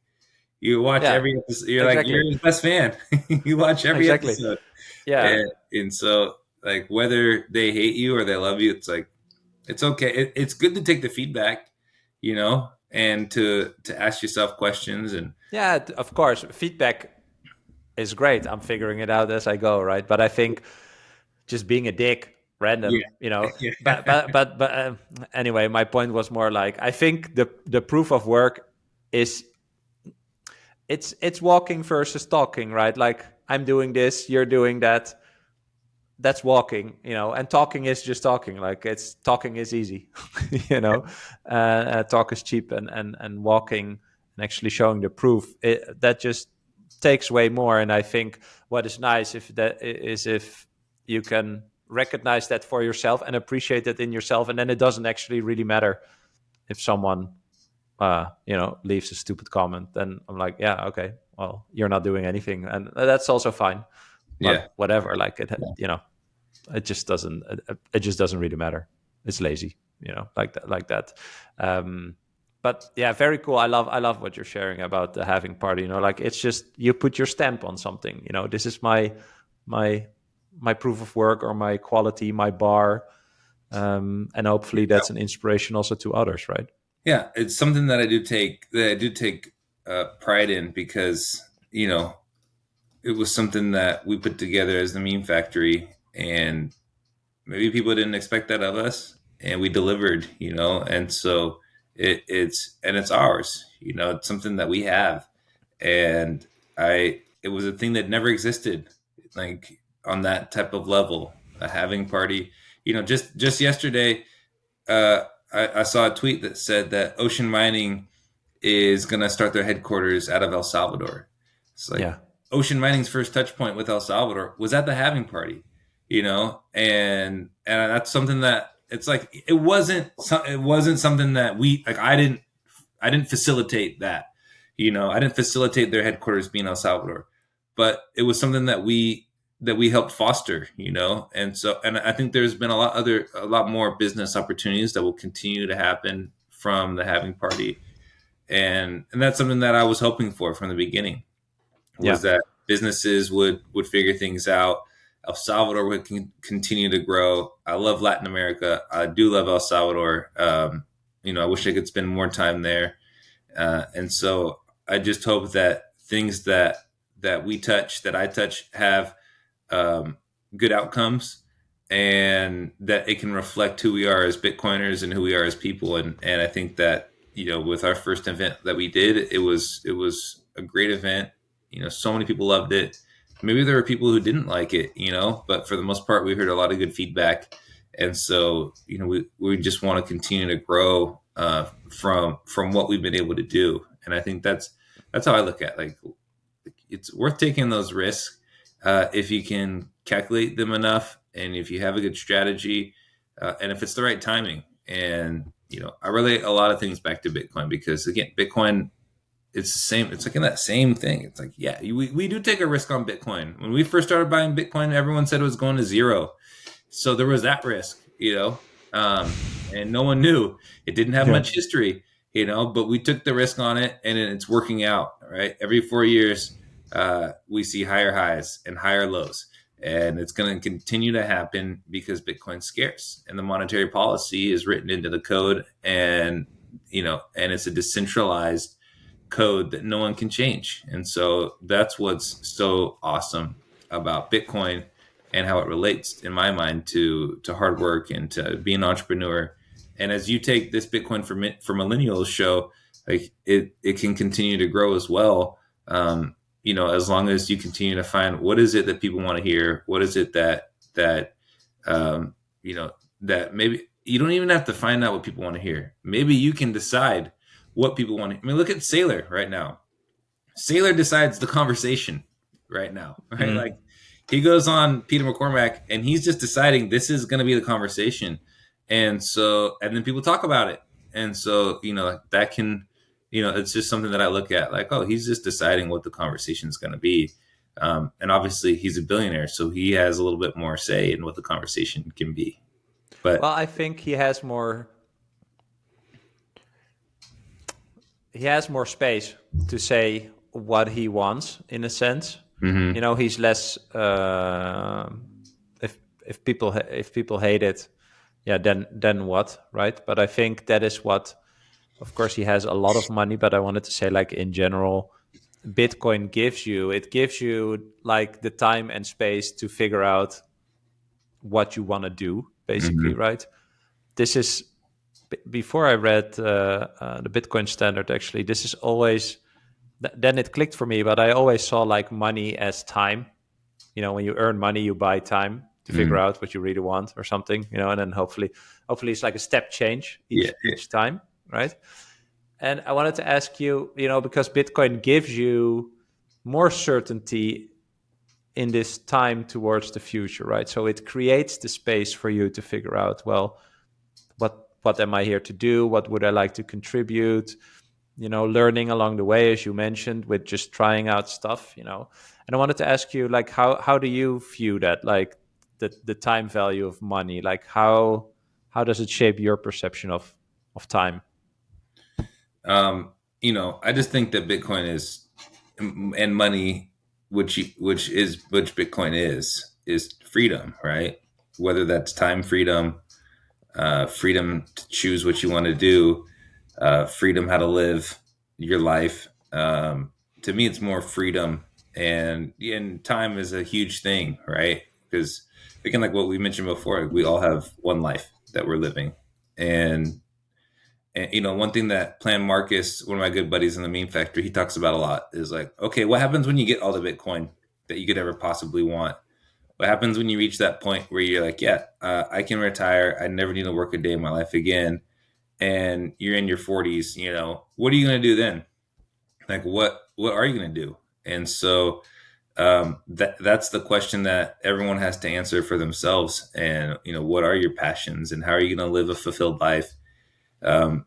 you watch
Yeah.
every episode. You're
Exactly.
his best fan. You watch every
Exactly.
episode,
Yeah.
and so like whether they hate you or they love you, it's like it's okay. It's good to take the feedback, and to ask yourself questions and
Yeah. Of course, feedback is great. I'm figuring it out as I go, right? But I think just being a dick,
yeah,
random,
yeah,
but anyway, my point was more like I think the proof of work is it's walking versus talking, right? Like I'm doing this, you're doing that. That's walking, and talking is just talking. Like it's talking is easy, you know. Talk is cheap, and walking and actually showing the proof that just takes way more. And I think what is nice if you can recognize that for yourself and appreciate that in yourself, and then it doesn't actually really matter if someone leaves a stupid comment. Then I'm like, yeah, okay, well, you're not doing anything, and that's also fine.
yeah.
But whatever, like it just doesn't really matter. It's lazy, like that. um but yeah, very cool. I love what you're sharing about the Halving Party. Like it's just you put your stamp on something. This is my my proof of work, or my quality, my bar. And hopefully that's an inspiration also to others, right?
Yeah, it's something that I do take pride in, because it was something that we put together as the Meme Factory, and maybe people didn't expect that of us, and we delivered, and so it's ours. It's something that we have, and it was a thing that never existed, like on that type of level, a halving party. Just yesterday, uh, I saw a tweet that said that Ocean Mining is going to start their headquarters out of El Salvador. It's like
Yeah.
Ocean Mining's first touch point with El Salvador was at the halving party, and that's something that it's like it wasn't something that we like. I didn't facilitate that, I didn't facilitate their headquarters being El Salvador, but it was something that we helped foster, and I think there's been a lot more business opportunities that will continue to happen from the halving party, and that's something that I was hoping for from the beginning,
Yeah.
was that businesses would figure things out. El Salvador would continue to grow. I love Latin America. I do love El Salvador. I wish I could spend more time there. And so I just hope that things that we touch, that I touch, have good outcomes, and that it can reflect who we are as Bitcoiners and who we are as people. And I think that, with our first event that we did, it was a great event. So many people loved it. Maybe there were people who didn't like it, but for the most part, we heard a lot of good feedback. And so, we just want to continue to grow from what we've been able to do. And I think that's how I look at it. Like, it's worth taking those risks if you can calculate them enough, and if you have a good strategy, and if it's the right timing. And I relate a lot of things back to Bitcoin, because again, Bitcoin, it's the same. It's like in that same thing. It's like, yeah, we do take a risk on Bitcoin. When we first started buying Bitcoin, everyone said it was going to zero, so there was that risk, and no one knew. It didn't have
Yeah.
much history, but we took the risk on it, and it's working out. Right, every 4 years, we see higher highs and higher lows, and it's going to continue to happen because Bitcoin's scarce, and the monetary policy is written into the code, and it's a decentralized code that no one can change. And so that's what's so awesome about Bitcoin, and how it relates, in my mind, to hard work and to being an entrepreneur. And as you take this Bitcoin for Millennials show, like it can continue to grow as well. As long as you continue to find what is it that people want to hear, what is it um, that maybe you don't even have to find out what people want to hear. Maybe you can decide what people want to. I mean, look at Sailor right now. Sailor decides the conversation right now, right?
Mm.
Like, he goes on Peter McCormack, and he's just deciding this is going to be the conversation, and then people talk about it, and so that can, it's just something that I look at like, oh, he's just deciding what the conversation is going to be, and obviously he's a billionaire, so he has a little bit more say in what the conversation can be.
Well,
But
I think he has more space to say what he wants, in a sense.
mhm.
He's less, if people hate it, yeah, then what, right? But I think that is what, of course, he has a lot of money, but I wanted to say, like, in general, Bitcoin gives you like the time and space to figure out what you want to do, basically,
Mhm.
right? This is before I read the Bitcoin Standard. Actually, this is always then it clicked for me. But I always saw like money as time. When you earn money, you buy time to figure
Mhm.
out what you really want or something. And then hopefully it's like a step change
Yeah.
each time, right? And I wanted to ask you, because Bitcoin gives you more certainty in this time towards the future, right? So it creates the space for you to figure out, well, what am I here to do? What would I like to contribute? Learning along the way, as you mentioned, with just trying out stuff. And I wanted to ask you, like, how do you view that, like the time value of money? Like, how does it shape your perception of time?
I just think that Bitcoin is, and money, which Bitcoin is freedom, right? Whether that's time freedom, freedom to choose what you want to do, freedom how to live your life. To me, it's more freedom, and time is a huge thing, right? Because again, like what we mentioned before, we all have one life that we're living, and And one thing that Plan Marcus, one of my good buddies in the Meme Factory, he talks about a lot is like, okay, what happens when you get all the Bitcoin that you could ever possibly want? What happens when you reach that point where you're like, yeah, I can retire. I never need to work a day in my life again. And you're in your 40s, what are you going to do then? Like, what are you going to do? And so that's the question that everyone has to answer for themselves. And, what are your passions and how are you going to live a fulfilled life? Um,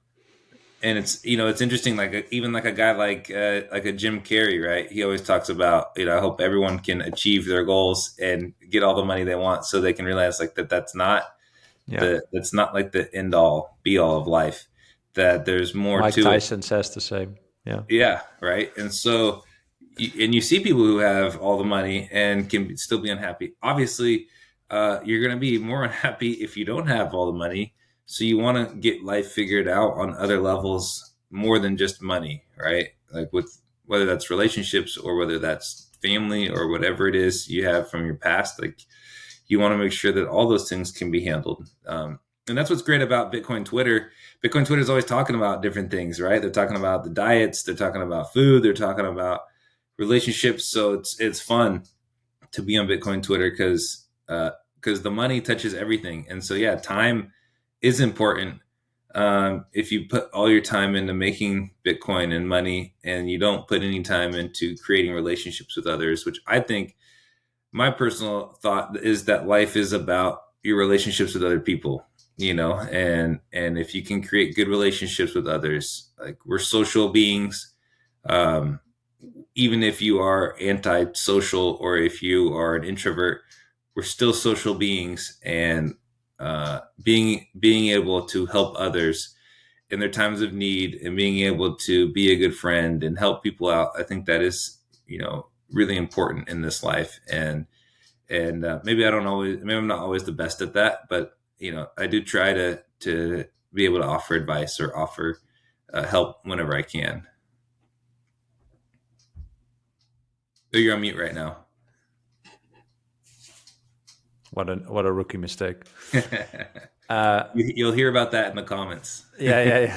and it's interesting, like even like a guy like a Jim Carrey, right? He always talks about, I hope everyone can achieve their goals and get all the money they want so they can realize like that's not
Yeah.
that's not like the end all be all of life, that there's more
Mike
to it.
Tyson says the same. Yeah.
Yeah, right. And so and you see people who have all the money and can still be unhappy. Obviously, you're going to be more unhappy if you don't have all the money. So you want to get life figured out on other levels more than just money, right? Like with whether that's relationships or whether that's family or whatever it is you have from your past. Like you want to make sure that all those things can be handled. And that's what's great about Bitcoin Twitter. Bitcoin Twitter is always talking about different things, right? They're talking about the diets, they're talking about food, they're talking about relationships. So it's fun to be on Bitcoin Twitter because the money touches everything. And so yeah, time is important. If you put all your time into making Bitcoin and money, and you don't put any time into creating relationships with others, which I think my personal thought is that life is about your relationships with other people, and if you can create good relationships with others, like we're social beings. Even if you are antisocial or if you are an introvert, we're still social beings, and being able to help others in their times of need and being able to be a good friend and help people out, I think that is really important in this life. And maybe I'm not always the best at that, but I do try to be able to offer advice or offer help whenever I can. Oh, you're on mute right now.
What a rookie mistake.
You'll hear about that in the comments.
Yeah.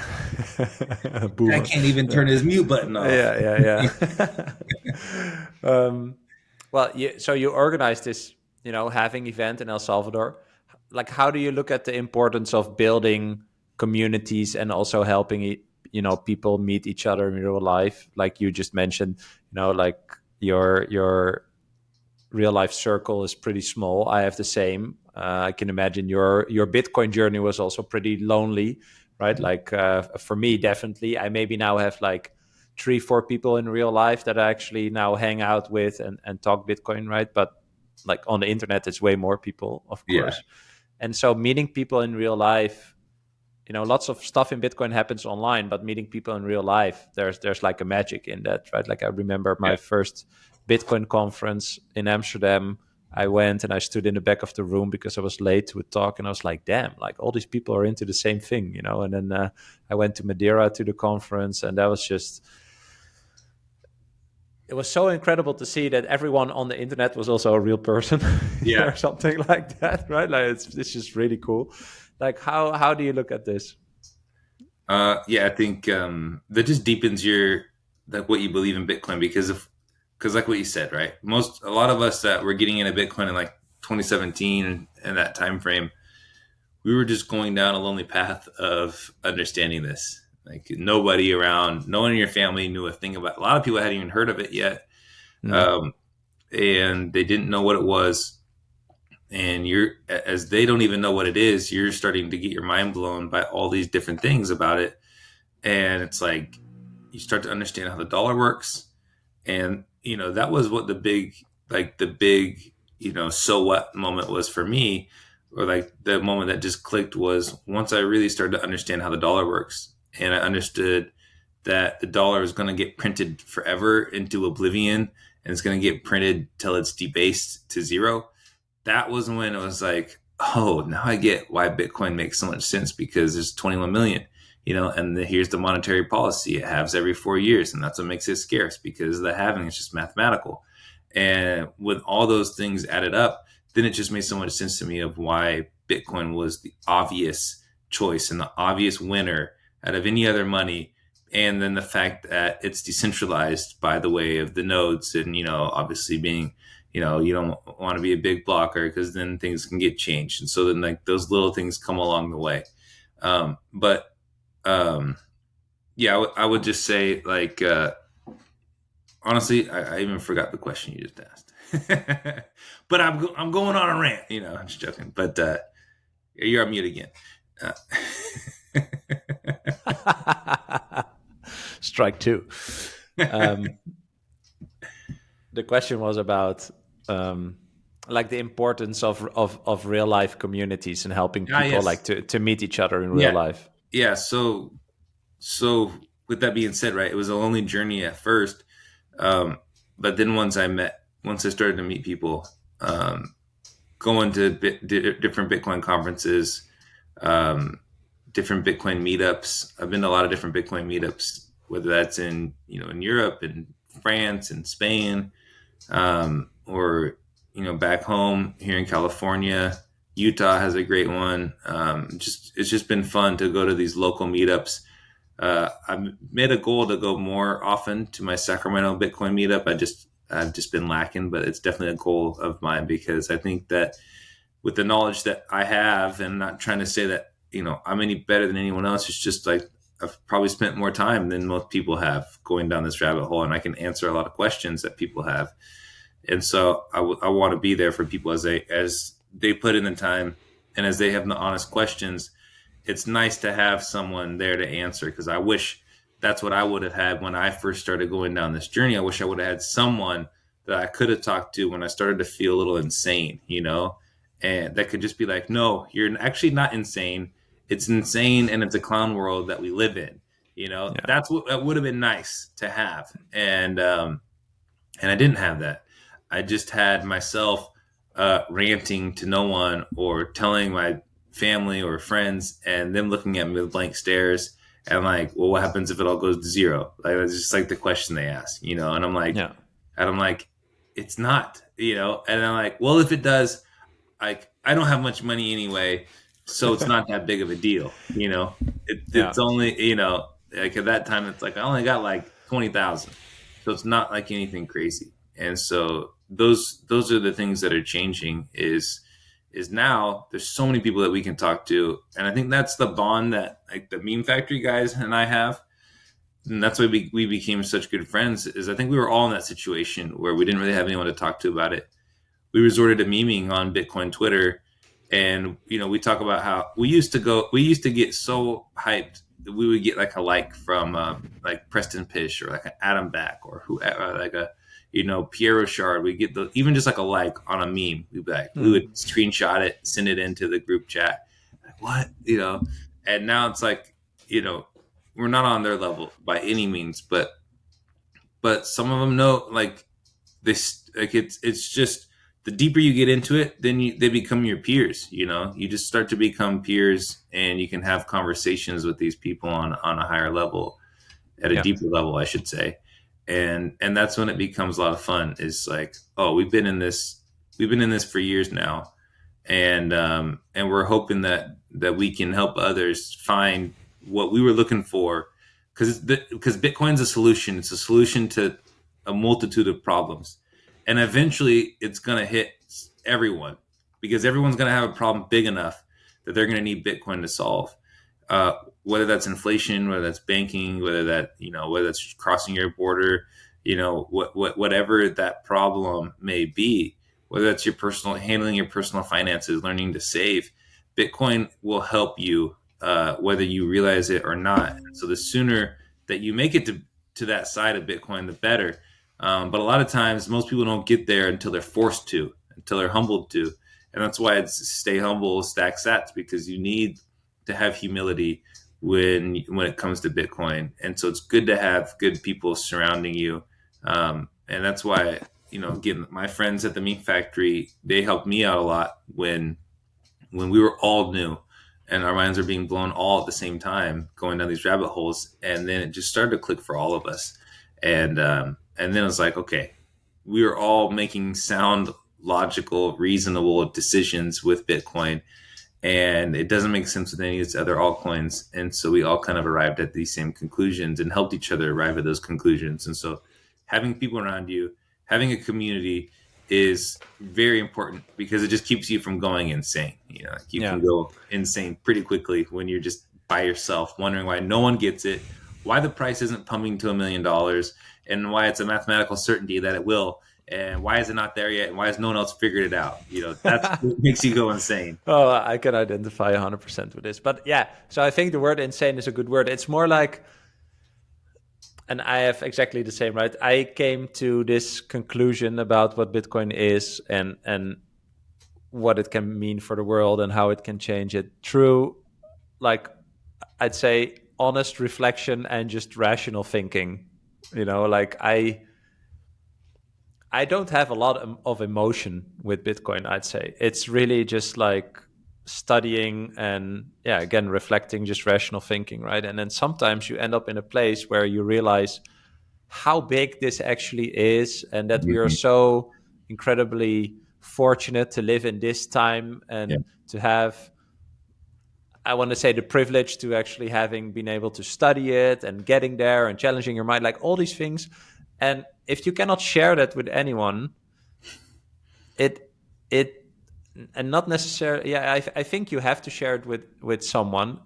I can't even turn his mute button off.
Yeah. Well, so you organized this, halving event in El Salvador. Like, how do you look at the importance of building communities and also helping, people meet each other in real life? Like you just mentioned, like your real life circle is pretty small. I have the same. I can imagine your Bitcoin journey was also pretty lonely, right? Like for me, definitely. I maybe now have like 3-4 people in real life that I actually now hang out with and talk Bitcoin, right? But like on the internet, it's way more people, of course.
Yeah.
And so meeting people in real life, lots of stuff in Bitcoin happens online, but meeting people in real life, there's like a magic in that, right? Like I remember my first Bitcoin conference in Amsterdam. I went and I stood in the back of the room because I was late to a talk, and I was like, damn, like all these people are into the same thing, And then I went to Madeira to the conference, and that was just, it was so incredible to see that everyone on the internet was also a real person, or something like that, right? Like it's just really cool. Like how do you look at this?
I think that just deepens your like what you believe in Bitcoin, because like what you said, right? A lot of us that were getting into Bitcoin in like 2017 and that time frame, we were just going down a lonely path of understanding this. Like no one in your family knew a thing about. A lot of people hadn't even heard of it yet, and they didn't know what it was. And as they don't even know what it is, you're starting to get your mind blown by all these different things about it. And it's like you start to understand how the dollar works. And that was what the big so what moment was for me, or like the moment that just clicked was once I really started to understand how the dollar works, and I understood that the dollar is going to get printed forever into oblivion, and it's going to get printed till it's debased to zero. That was when it was like, oh, now I get why Bitcoin makes so much sense, because there's 21 million, and here's the monetary policy. It halves every 4 years, and that's what makes it scarce, because the halving is just mathematical. And when all those things added up, then it just made so much sense to me of why Bitcoin was the obvious choice and the obvious winner out of any other money. And then the fact that it's decentralized by the way of the nodes, and obviously being, you don't want to be a big blocker because then things can get changed, and so then like those little things come along the way. But yeah, I would just say like honestly, I even forgot the question you just asked. But I'm going on a rant, I'm just joking. But you're on mute again.
Strike two. The question was about like the importance of real life communities and helping people
yes.
like to meet each other in real life.
Yeah. So with that being said, right, it was a lonely journey at first. But then once I started to meet people, going to different Bitcoin conferences, different Bitcoin meetups. I've been to a lot of different Bitcoin meetups, whether that's in Europe and France and Spain, or back home here in California. Utah has a great one. It's just been fun to go to these local meetups. I've made a goal to go more often to my Sacramento Bitcoin meetup. I've just been lacking, but it's definitely a goal of mine, because I think that with the knowledge that I have, and not trying to say that I'm any better than anyone else, it's just like I've probably spent more time than most people have going down this rabbit hole, and I can answer a lot of questions that people have. And so I want to be there for people as they put in the time, and as they have the honest questions. It's nice to have someone there to answer, because I wish that's what I would have had when I first started going down this journey. I wish I would have had someone that I could have talked to when I started to feel a little insane, and that could just be like, no, you're actually not insane. It's insane, and it's a clown world that we live in. That's what that would have been nice to have. And I didn't have that. I just had myself ranting to no one, or telling my family or friends, and them looking at me with blank stares, and like, well, what happens if it all goes to zero? Like, it's just like the question they ask, and I'm like, it's not, and I'm like, well, if it does, like, I don't have much money anyway, so it's not that big of a deal. It's only, like at that time, it's like, I only got like 20,000. So it's not like anything crazy. And so those are the things that are changing, is now there's so many people that we can talk to. And I think that's the bond that like the Meme Factory guys and I have. And that's why we became such good friends, is I think we were all in that situation where we didn't really have anyone to talk to about it. We resorted to memeing on Bitcoin Twitter. And, we talk about how we used to get so hyped that we would get like a like from like Preston Pish, or like an Adam Back, or whoever, like a, Pierre Rochard. We get even just like a like on a meme. We'd be like, we would screenshot it, send it into the group chat. Like, what? And now it's like, we're not on their level by any means, but some of them know, like, this, like, it's just, the deeper you get into it, then they become your peers. You just start to become peers, and you can have conversations with these people on a higher level, at a deeper level, I should say. And that's when it becomes a lot of fun. Is like, oh, we've been in this for years now, and we're hoping that we can help others find what we were looking for, because Bitcoin's a solution. It's a solution to a multitude of problems. And eventually it's going to hit everyone, because everyone's going to have a problem big enough that they're going to need Bitcoin to solve. Whether that's inflation, whether that's banking, whether that's crossing your border, whatever that problem may be, whether that's handling your personal finances, learning to save, Bitcoin will help you, whether you realize it or not. So the sooner that you make it to that side of Bitcoin, the better. But a lot of times, most people don't get there until they're forced to, until they're humbled to. And that's why it's stay humble, stack sats, because you need to have humility when it comes to Bitcoin. And so it's good to have good people surrounding you. And that's why, again, my friends at the Meme Factory, they helped me out a lot when we were all new and our minds are being blown all at the same time, going down these rabbit holes. And then it just started to click for all of us. And then it was like, okay, we were all making sound, logical, reasonable decisions with Bitcoin. and it doesn't make sense with any of these other altcoins. And so we all kind of arrived at these same conclusions and helped each other arrive at those conclusions. And so having people around you, having a community is very important because it just keeps you from going insane. You know, like you can go insane pretty quickly when you're just by yourself, wondering why no one gets it, why the price isn't pumping to $1 million, and why it's a mathematical certainty that it will, and why is it not there yet, and why has no one else figured it out? You know, that's what makes you go insane.
Oh, I can identify 100% with this. But yeah, so I think the word insane is a good word. It's more like, and I have exactly the same, right? I came to this conclusion about what Bitcoin is and what it can mean for the world and how it can change it through, like, I'd say honest reflection and just rational thinking. You know, like I don't have a lot of emotion with Bitcoin, I'd say. It's really just like studying and, yeah, again, reflecting, just rational thinking, right? And then sometimes you end up in a place where you realize how big this actually is and that we are so incredibly fortunate to live in this time and to have, I want to say, the privilege to actually having been able to study it and getting there and challenging your mind, like all these things. And if you cannot share that with anyone, it and not necessarily, yeah, I think you have to share it with someone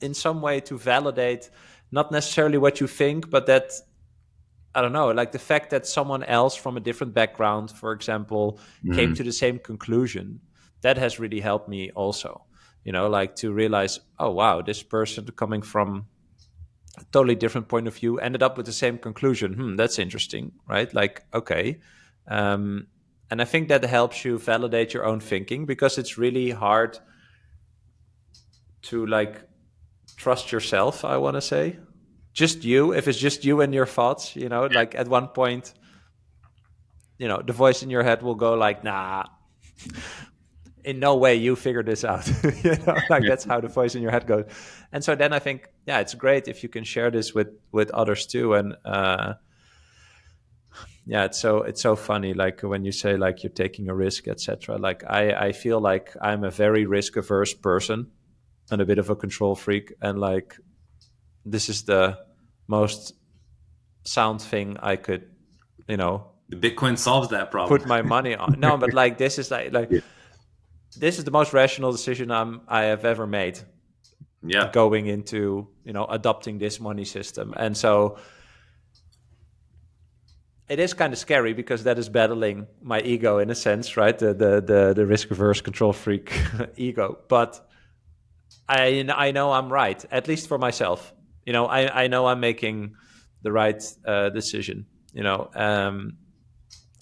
in some way to validate not necessarily what you think, but that, I don't know, like the fact that someone else from a different background, for example, came to the same conclusion, that has really helped me also, you know, like to realize, oh, wow, this person coming from a totally different point of view ended up with the same conclusion. That's interesting, right? Like, okay. And I think that helps you validate your own thinking, because it's really hard to like trust yourself, I want to say. Just you, if it's just you and your thoughts, you know, like at one point, you know, the voice in your head will go like, nah, in no way you figure this out. You know, like that's how the voice in your head goes. And so then I think, yeah, it's great if you can share this with others too. And yeah, it's so funny, like when you say like you're taking a risk, etc. Like I feel like I'm a very risk averse person and a bit of a control freak, and like this is the most sound thing I could, you know,
the Bitcoin solves that problem.
Put my money on. No, but like this is like this is the most rational decision I have ever made.
Yeah,
going into, you know, adopting this money system. And so it is kind of scary because that is battling my ego in a sense, right? The risk averse control freak ego. But I know I'm right, at least for myself. You know, I know I'm making the right decision, you know.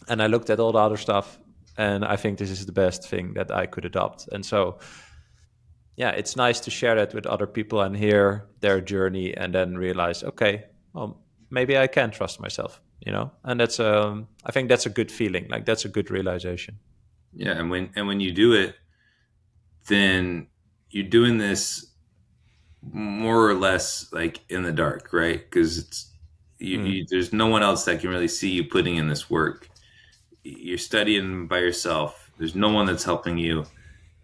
And I looked at all the other stuff and I think this is the best thing that I could adopt. And so, yeah, it's nice to share that with other people and hear their journey and then realize, okay, well, maybe I can trust myself, you know. And that's I think that's a good feeling. Like that's a good realization.
Yeah, and when you do it, then you're doing this more or less like in the dark, right? Because it's there's no one else that can really see you putting in this work. You're studying by yourself. There's no one that's helping you.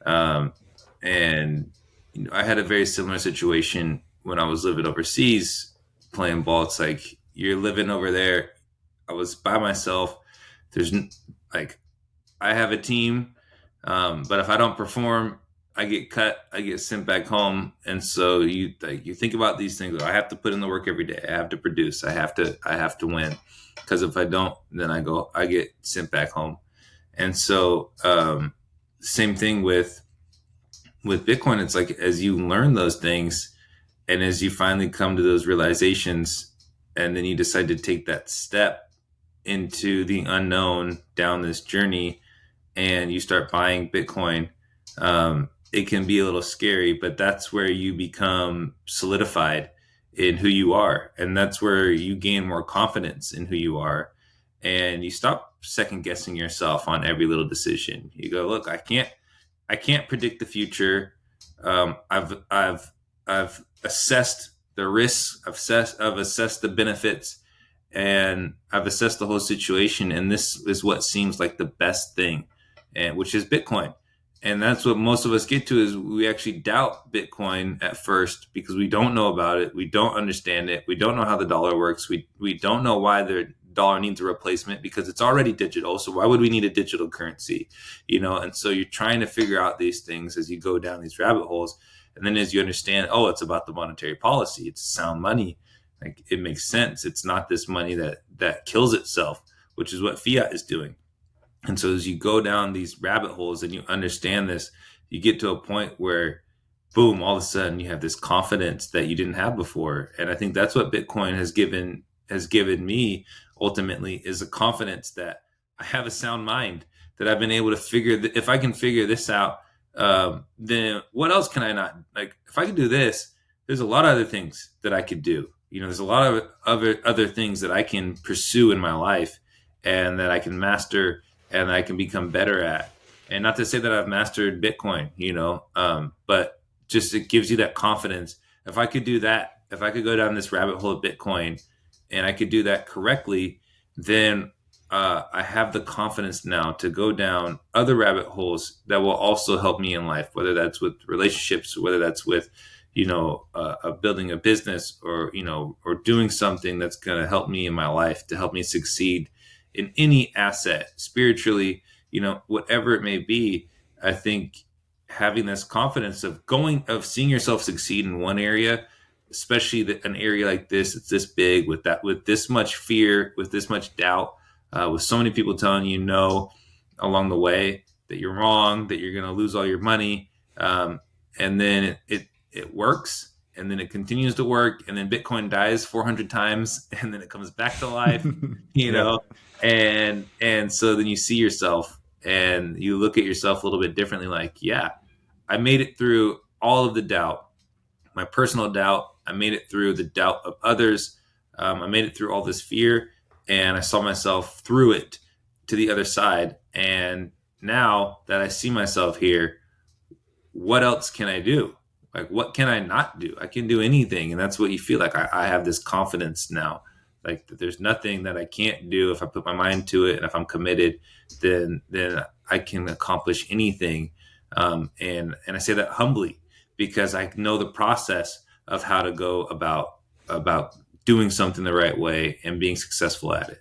And you know, I had a very similar situation when I was living overseas playing ball. It's like you're living over there. I was by myself. There's like I have a team, but if I don't perform, I get cut. I get sent back home. And so you think about these things. I have to put in the work every day. I have to produce. I have to win. Because if I don't, then I get sent back home. And so same thing with Bitcoin. It's like as you learn those things and as you finally come to those realizations and then you decide to take that step into the unknown down this journey and you start buying Bitcoin, it can be a little scary, but that's where you become solidified in who you are. And that's where you gain more confidence in who you are. And you stop second guessing yourself on every little decision. You go, look, I can't predict the future. I've assessed the risks. I've assessed the benefits, and I've assessed the whole situation. And this is what seems like the best thing, and which is Bitcoin. And that's what most of us get to, is we actually doubt Bitcoin at first because we don't know about it. We don't understand it. We don't know how the dollar works. We don't know why the dollar needs a replacement, because it's already digital. So why would we need a digital currency? And so you're trying to figure out these things as you go down these rabbit holes. And then as you understand, oh, it's about the monetary policy. It's sound money. Like, it makes sense. It's not this money that kills itself, which is what fiat is doing. And so as you go down these rabbit holes and you understand this, you get to a point where, boom, all of a sudden you have this confidence that you didn't have before. And I think that's what Bitcoin has given me ultimately, is a confidence that I have a sound mind, that I've been able to if I can figure this out, then what else can I not, like, if I can do this, there's a lot of other things that I could do. There's a lot of other things that I can pursue in my life and that I can master and I can become better at. And not to say that I've mastered Bitcoin, but just it gives you that confidence. If I could do that, if I could go down this rabbit hole of Bitcoin and I could do that correctly, then I have the confidence now to go down other rabbit holes that will also help me in life, whether that's with relationships, whether that's with, building a business, or doing something that's going to help me in my life, to help me succeed in any asset, spiritually, whatever it may be. I think having this confidence of seeing yourself succeed in one area, especially an area like this, it's this big, with this much fear, with this much doubt, with so many people telling you no along the way, that you're wrong, that you're going to lose all your money. And then it works, and then it continues to work, and then Bitcoin dies 400 times, and then it comes back to life, and so then you see yourself and you look at yourself a little bit differently, like, yeah, I made it through all of the doubt, my personal doubt. I made it through the doubt of others. I made it through all this fear, and I saw myself through it to the other side. And now that I see myself here, what else can I do? Like, what can I not do? I can do anything. And that's what you feel like. I have this confidence now, like, that there's nothing that I can't do. If I put my mind to it and if I'm committed, then I can accomplish anything. And I say that humbly, because I know the process of how to go about doing something the right way and being successful at it.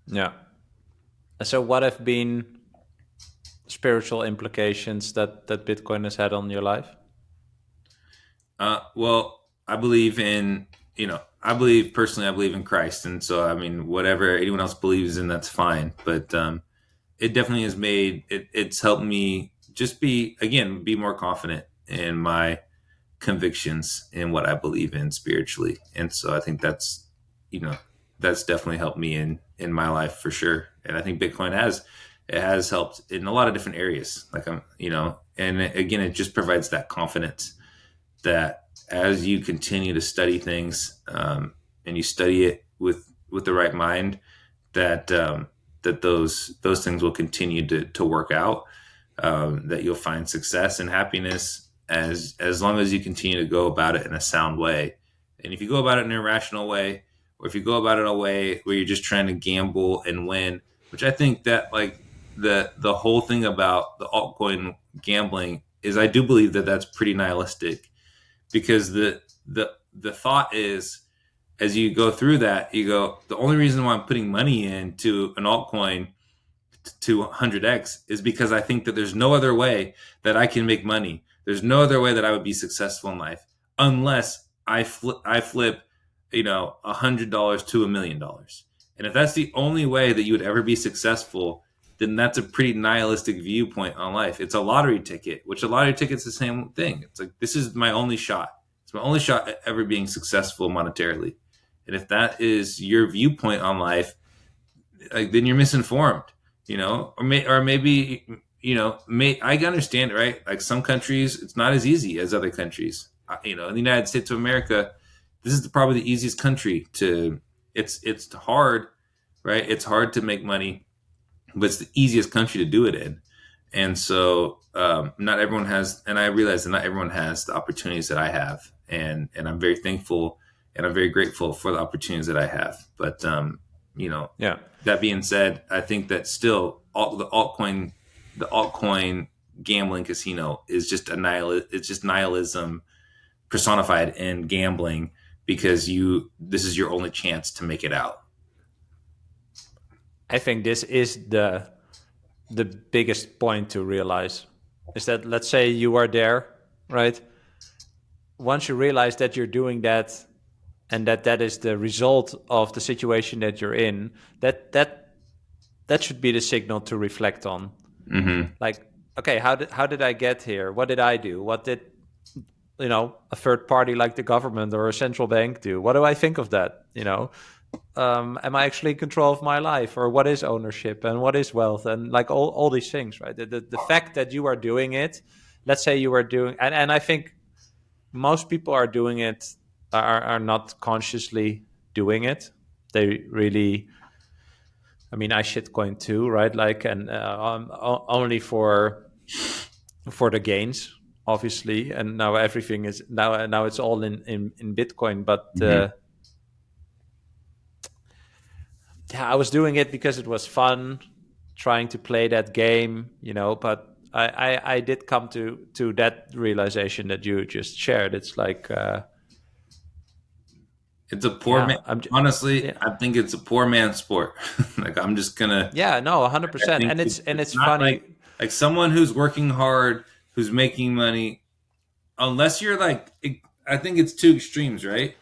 Yeah. So what have been spiritual implications that Bitcoin has had on your life?
Well, I believe I believe in Christ. And so, I mean, whatever anyone else believes in, that's fine. But it definitely has it's helped me just be more confident in my convictions and what I believe in spiritually. And so I think that's definitely helped me in my life for sure. And I think Bitcoin has helped in a lot of different areas. Like, and again, it just provides that confidence that as you continue to study things, and you study it with the right mind, that those things will continue to work out, that you'll find success and happiness as long as you continue to go about it in a sound way. And if you go about it in an irrational way, or if you go about it in a way where you're just trying to gamble and win, which I think that, like, the whole thing about the altcoin gambling is, I do believe that that's pretty nihilistic, because the thought is, as you go through that, you go, the only reason why I'm putting money into an altcoin to 100x is because I think that there's no other way that I can make money. There's no other way that I would be successful in life unless I flip $100 to $1 million. And if that's the only way that you would ever be successful, then that's a pretty nihilistic viewpoint on life. It's a lottery ticket, which a lottery ticket's the same thing. It's like, this is my only shot. It's my only shot at ever being successful monetarily. And if that is your viewpoint on life, like, then you're misinformed, or maybe, I understand it, right? Like, some countries, it's not as easy as other countries. In the United States of America, this is probably the easiest country it's hard, right? It's hard to make money, but it's the easiest country to do it in. And so, not everyone has, and I realize that not everyone has the opportunities that I have. And I'm very thankful and I'm very grateful for the opportunities that I have. But, that being said, I think that still the altcoin gambling casino is just it's just nihilism personified in gambling, because this is your only chance to make it out.
I think this is the biggest point to realize, is that, let's say you are there, right? Once you realize that you're doing that, and that is the result of the situation that you're in, that should be the signal to reflect on.
Mm-hmm.
Like, okay, how did I get here? What did I do? What did, a third party like the government or a central bank do? What do I think of that? Am I actually in control of my life, or what is ownership and what is wealth, and like all these things, right? The fact that you are doing it, let's say you are doing, and I think most people are doing it, are not consciously doing it. They really, I mean, I shitcoin too, right? Like, and only for the gains, obviously. And now everything is now it's all in Bitcoin. But
Mm-hmm.
yeah, I was doing it because it was fun, trying to play that game, But I did come to that realization that you just shared. It's like,
It's a poor man. Honestly,
yeah.
I think it's a poor man's sport. Like, I'm just gonna.
Yeah, no,
I
100%.
think
And it's
not
funny.
like someone who's working hard, who's making money. Unless you're like, I think it's two extremes, right?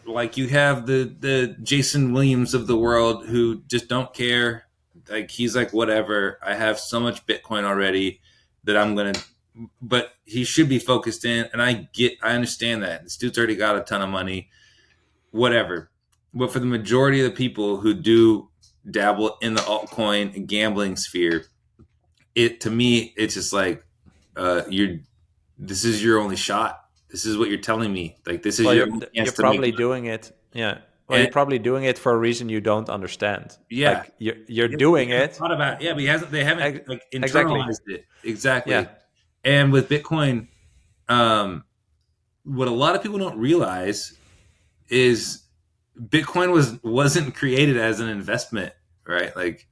Like, you have the Jason Williams of the world who just don't care. Like, he's like, whatever. I have so much Bitcoin already that I'm gonna. But he should be focused in, and I understand that this dude's already got a ton of money, whatever. But for the majority of the people who do dabble in the altcoin and gambling sphere, to me, it's just like, this is your only shot. This is what you're telling me. Like, this is
Well,
your only
you're
chance to make
probably
money.
doing it. Yeah. Well,
And
you're probably doing it for a reason you don't understand.
yeah,
Like, you're doing it.
thought about it. Yeah, but they haven't like
Exactly.
internalized it exactly.
Yeah.
And with Bitcoin, what a lot of people don't realize is Bitcoin wasn't created as an investment, right? Like,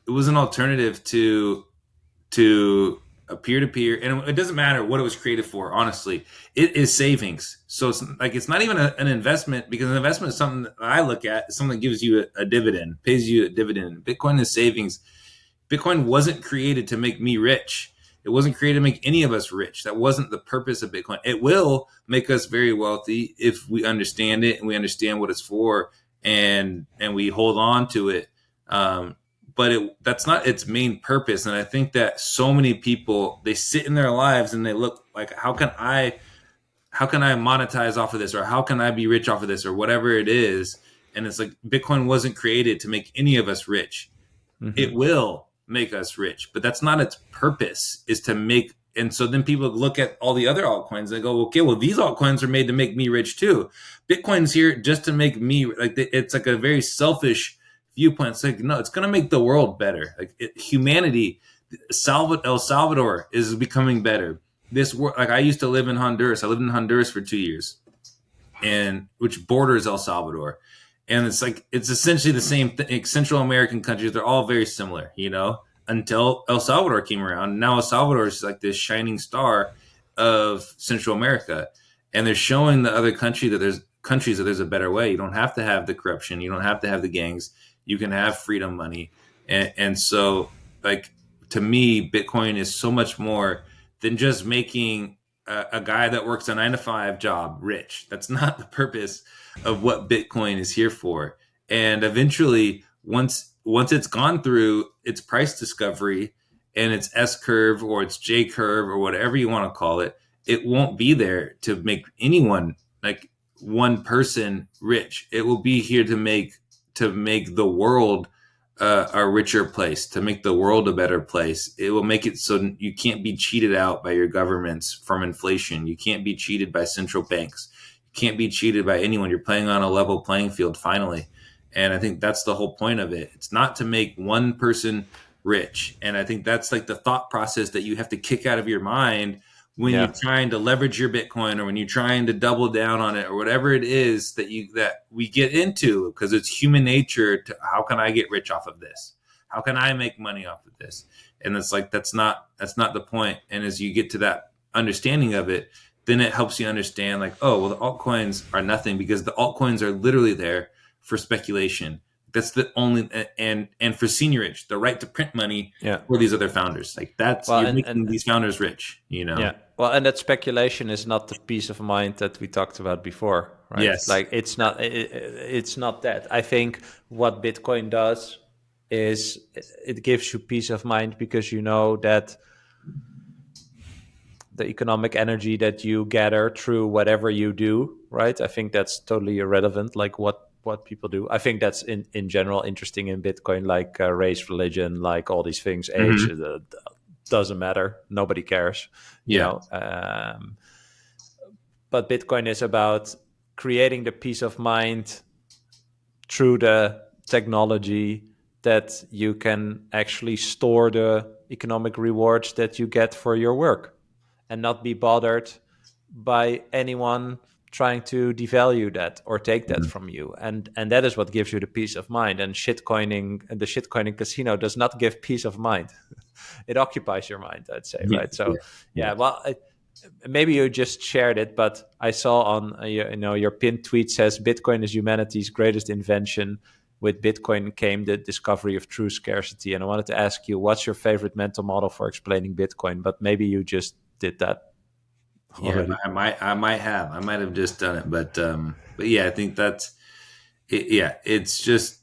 it was an alternative to a peer-to-peer, and it doesn't matter what it was created for. Honestly, it is savings. So it's not even an investment, because an investment is something that I look at, something that gives you a dividend, pays you a dividend. Bitcoin is savings. Bitcoin wasn't created to make me rich. It wasn't created to make any of us rich. That wasn't the purpose of Bitcoin. It will make us very wealthy if we understand it and we understand what it's for, and we hold on to it. But that's not its main purpose. And I think that so many people, they sit in their lives and they look like, how can I monetize off of this, or how can I be rich off of this, or whatever it is. And it's like, Bitcoin wasn't created to make any of us rich.
Mm-hmm.
It will make us rich, but that's not its purpose, is to make. And so then people look at all the other altcoins and go, okay, well, these altcoins are made to make me rich too. Bitcoin's here just to make me, like, it's like a very selfish viewpoint. It's like, no, it's going to make the world better. Like, humanity, El Salvador is becoming better. This world, like, I used to live in Honduras. I lived in Honduras for 2 years, and which borders El Salvador. And it's like, it's essentially the same thing. Central American countries, they're all very similar, until El Salvador came around. Now El Salvador is like this shining star of Central America. And they're showing the other countries that there's a better way. You don't have to have the corruption. You don't have to have the gangs. You can have freedom money. And so, like, to me, Bitcoin is so much more than just making a guy that works a 9-to-5 job rich. That's not the purpose of what Bitcoin is here for. And eventually, once it's gone through its price discovery and its S curve or its J curve or whatever you want to call it, it won't be there to make anyone, like one person, rich. It will be here to make the world a richer place, to make the world a better place. It will make it so you can't be cheated out by your governments from inflation. You can't be cheated by central banks. You can't be cheated by anyone. You're playing on a level playing field finally. And I think that's the whole point of it. It's not to make one person rich. And I think that's like the thought process that you have to kick out of your mind when you're trying to leverage your Bitcoin, or when you're trying to double down on it, or whatever it is that we get into, because it's human nature to, how can I get rich off of this? How can I make money off of this? And it's like, that's not the point. And as you get to that understanding of it, then it helps you understand like, oh, well, the altcoins are nothing because the altcoins are literally there for speculation. That's the only, and for seniorage, the right to print money
Yeah.
for these other founders. Like that's,
Well,
you're making these founders rich, you know?
yeah. Well, and that speculation is not the peace of mind that we talked about before, right?
Yes.
Like it's not that. I think what Bitcoin does is it gives you peace of mind because you know that the economic energy that you gather through whatever you do, right? I think that's totally irrelevant, like what people do. I think that's in general interesting in Bitcoin, like race, religion, like all these things, age,
Mm-hmm.
doesn't matter. Nobody cares, you
Yeah.
know. But Bitcoin is about creating the peace of mind through the technology that you can actually store the economic rewards that you get for your work and not be bothered by anyone trying to devalue that or take that
Mhm.
from you. And that is what gives you the peace of mind. And shitcoining and the shitcoining casino does not give peace of mind. It occupies your mind, I'd say,
Yeah.
right? So
Yeah.
yeah,
Yeah.
well, maybe you just shared it, but I saw on your pinned tweet says Bitcoin is humanity's greatest invention. With Bitcoin came the discovery of true scarcity. And I wanted to ask you, what's your favorite mental model for explaining Bitcoin? But maybe you just did that
Yeah,
already.
I might have just done it, but yeah, I think that's it. Yeah, it's just,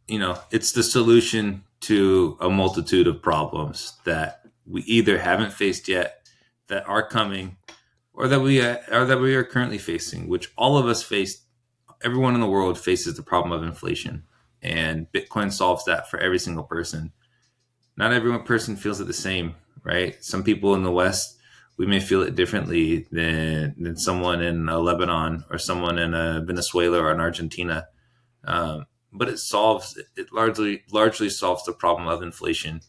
it's the solution to a multitude of problems that we either haven't faced yet, that are coming, or that we are currently facing, which all of us face. Everyone in the world faces the problem of inflation, and Bitcoin solves that for every single person. Not every person feels it the same, right? Some people in the West, we may feel it differently than someone in Lebanon or someone in Venezuela or in Argentina. But it largely solves the problem of inflation,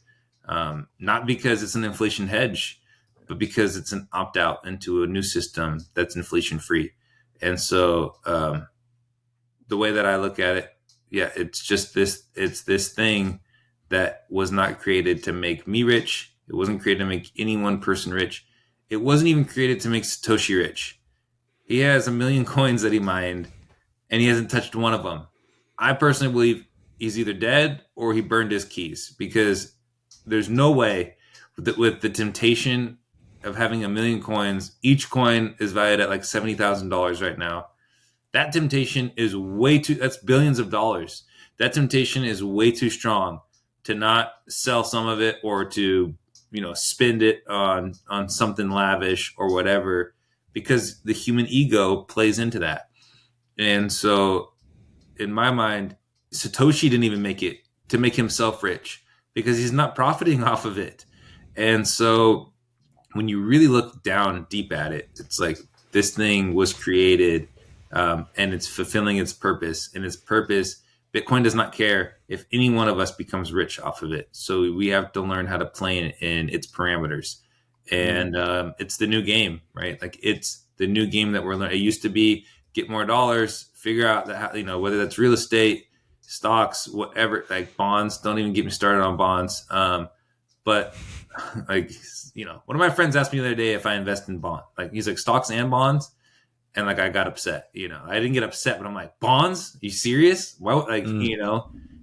not because it's an inflation hedge, but because it's an opt out into a new system that's inflation free. And so the way that I look at it, yeah, it's this thing that was not created to make me rich. It wasn't created to make any one person rich. It wasn't even created to make Satoshi rich. He has a million coins that he mined, and he hasn't touched one of them. I personally believe he's either dead or he burned his keys, because there's no way with the temptation of having a million coins. Each coin is valued at like $70,000 right now. That temptation is way too, that's billions of dollars. That temptation is way too strong to not sell some of it, or to, spend it on something lavish or whatever, because the human ego plays into that. And so in my mind, Satoshi didn't even make it to make himself rich, because he's not profiting off of it. And so when you really look down deep at it, it's like this thing was created, and it's fulfilling its purpose. And its purpose, Bitcoin does not care if any one of us becomes rich off of it. So we have to learn how to play in its parameters. And it's the new game, right? Like, it's the new game that we're learning. It used to be get more dollars, figure out that, whether that's real estate, stocks, whatever, like bonds. Don't even get me started on bonds. But like, one of my friends asked me the other day if I invest in bonds. Like, he's like, stocks and bonds. And like, I got upset, I didn't get upset, but I'm like, bonds? Are you serious? Why? Like, and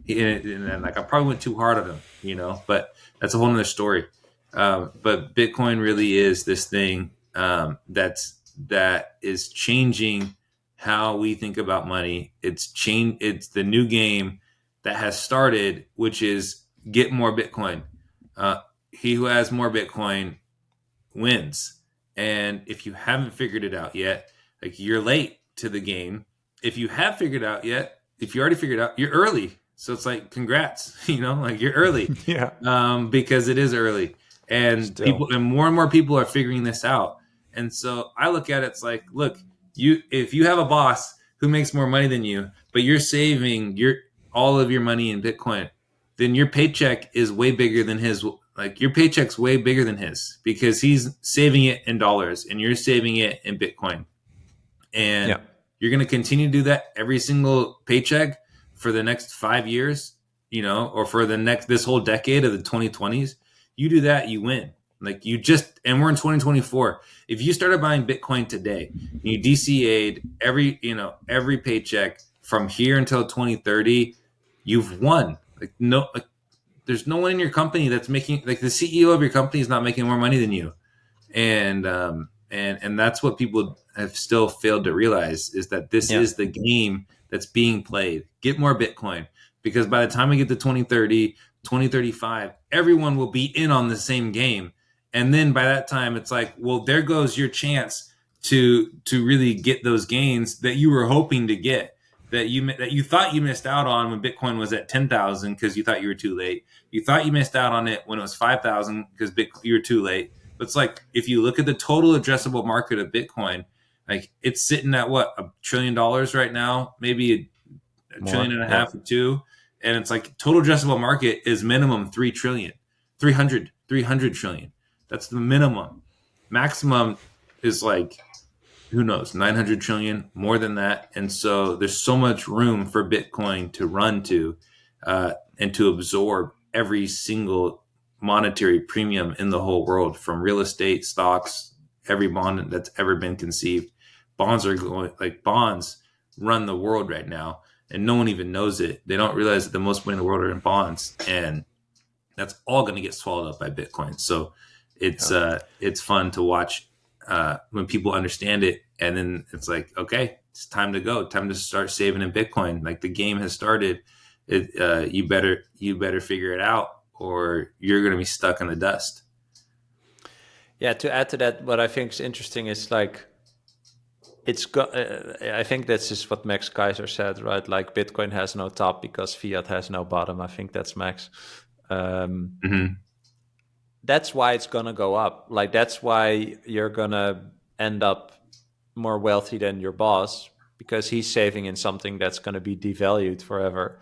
then like, I probably went too hard on him, but that's a whole nother story. But Bitcoin really is this thing, that is changing how we think about money. It's the new game that has started, which is get more Bitcoin. He who has more Bitcoin wins. And if you haven't figured it out yet, like, you're late to the game. If you have figured it out yet, if you already figured it out, you're early. So it's like, congrats, like, you're early.
Yeah.
Because it is early, and
Still.
more and more people are figuring this out. And so I look at it, it's like, look, if you have a boss who makes more money than you, but you're saving all of your money in Bitcoin, then your paycheck is way bigger than his. Like, your paycheck's way bigger than his, because he's saving it in dollars and you're saving it in Bitcoin. And
Yeah.
you're going to continue to do that every single paycheck for the next 5 years. or for this whole decade of the 2020s, you do that, you win. Like and we're in 2024. If you started buying Bitcoin today, you DCA'd every paycheck from here until 2030, you've won. There's no one in your company that's making, like, the CEO of your company is not making more money than you. And that's what people have still failed to realize, is that this is the game that's being played. Get more Bitcoin, because by the time we get to 2030, 2035, everyone will be in on the same game. And then by that time, it's like, well, there goes your chance to really get those gains that you were hoping to get, that you thought you missed out on when Bitcoin was at 10,000 because you thought you were too late. You thought you missed out on it when it was 5,000 because you were too late. But it's like, if you look at the total addressable market of Bitcoin, like, it's sitting at what, $1 trillion right now, maybe a trillion and a half or two. And it's like, total addressable market is minimum 3 trillion, 300 trillion. That's the minimum. Maximum is like, who knows, 900 trillion, more than that. And so there's so much room for Bitcoin to run to, and to absorb every single monetary premium in the whole world, from real estate, stocks, every bond that's ever been conceived. Bonds run the world right now, and no one even knows it. They don't realize that the most money in the world are in bonds, and that's all going to get swallowed up by Bitcoin. So it's fun to watch when people understand it, and then it's like, okay, it's time to go, time to start saving in Bitcoin. Like, the game has started. You better figure it out, or you're going to be stuck in the dust.
Yeah. To add to that, what I think is interesting is, like, I think that's just what Max Kaiser said, right? Like, Bitcoin has no top because fiat has no bottom. I think that's Max. That's why it's gonna go up. Like, that's why you're gonna end up more wealthy than your boss, because he's saving in something that's going to be devalued forever.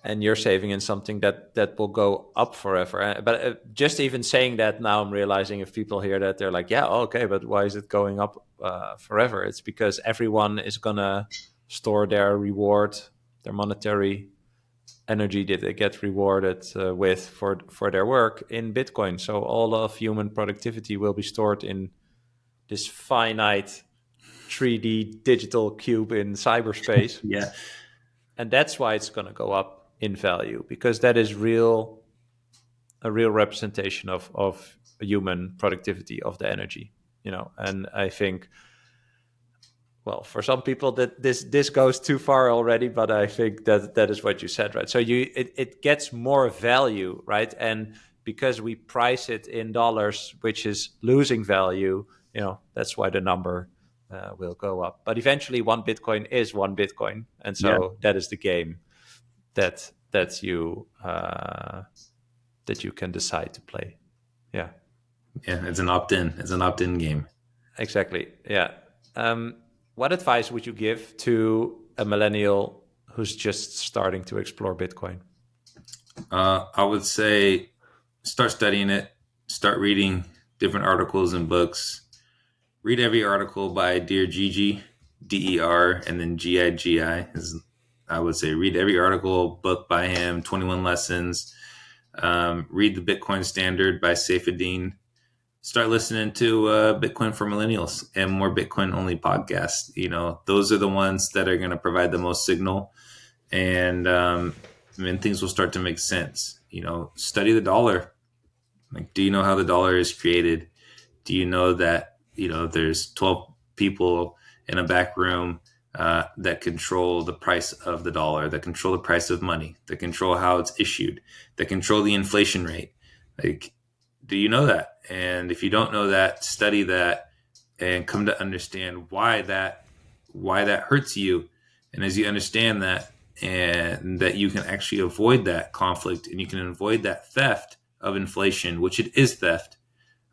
And you're saving in something that will go up forever. But just even saying that now, I'm realizing, if people hear that, they're like, yeah, okay, but why is it going up forever? It's because everyone is going to store their reward, their monetary energy that they get rewarded with for their work, in Bitcoin. So all of human productivity will be stored in this finite 3D digital cube in cyberspace.
Yeah.
And that's why it's going to go up in value, because that is a real representation of human productivity, of the energy, And I think, well, for some people that this goes too far already, but I think that is what you said, right? So it gets more value, right? And because we price it in dollars, which is losing value, that's why the number will go up. But eventually, one Bitcoin is one Bitcoin, and so that is the game that you can decide to play. Yeah,
it's an opt-in game.
Exactly. Yeah. What advice would you give to a millennial who's just starting to explore Bitcoin?
I would say, start studying it, start reading different articles and books. Read every article by Dear Gigi, DER, and then GIGI. I would say, read every article, book by him, 21 Lessons. Read the Bitcoin Standard by Saifedean. Start listening to Bitcoin for Millennials and more Bitcoin-only podcasts. Those are the ones that are going to provide the most signal, and things will start to make sense. Study the dollar. Like, do you know how the dollar is created? Do you know that there's 12 people in a back room that control the price of the dollar, that control the price of money, that control how it's issued, that control the inflation rate? Like, do you know that? And if you don't know that, study that and come to understand why that hurts you. And as you understand that, and that you can actually avoid that conflict, and you can avoid that theft of inflation, which it is theft.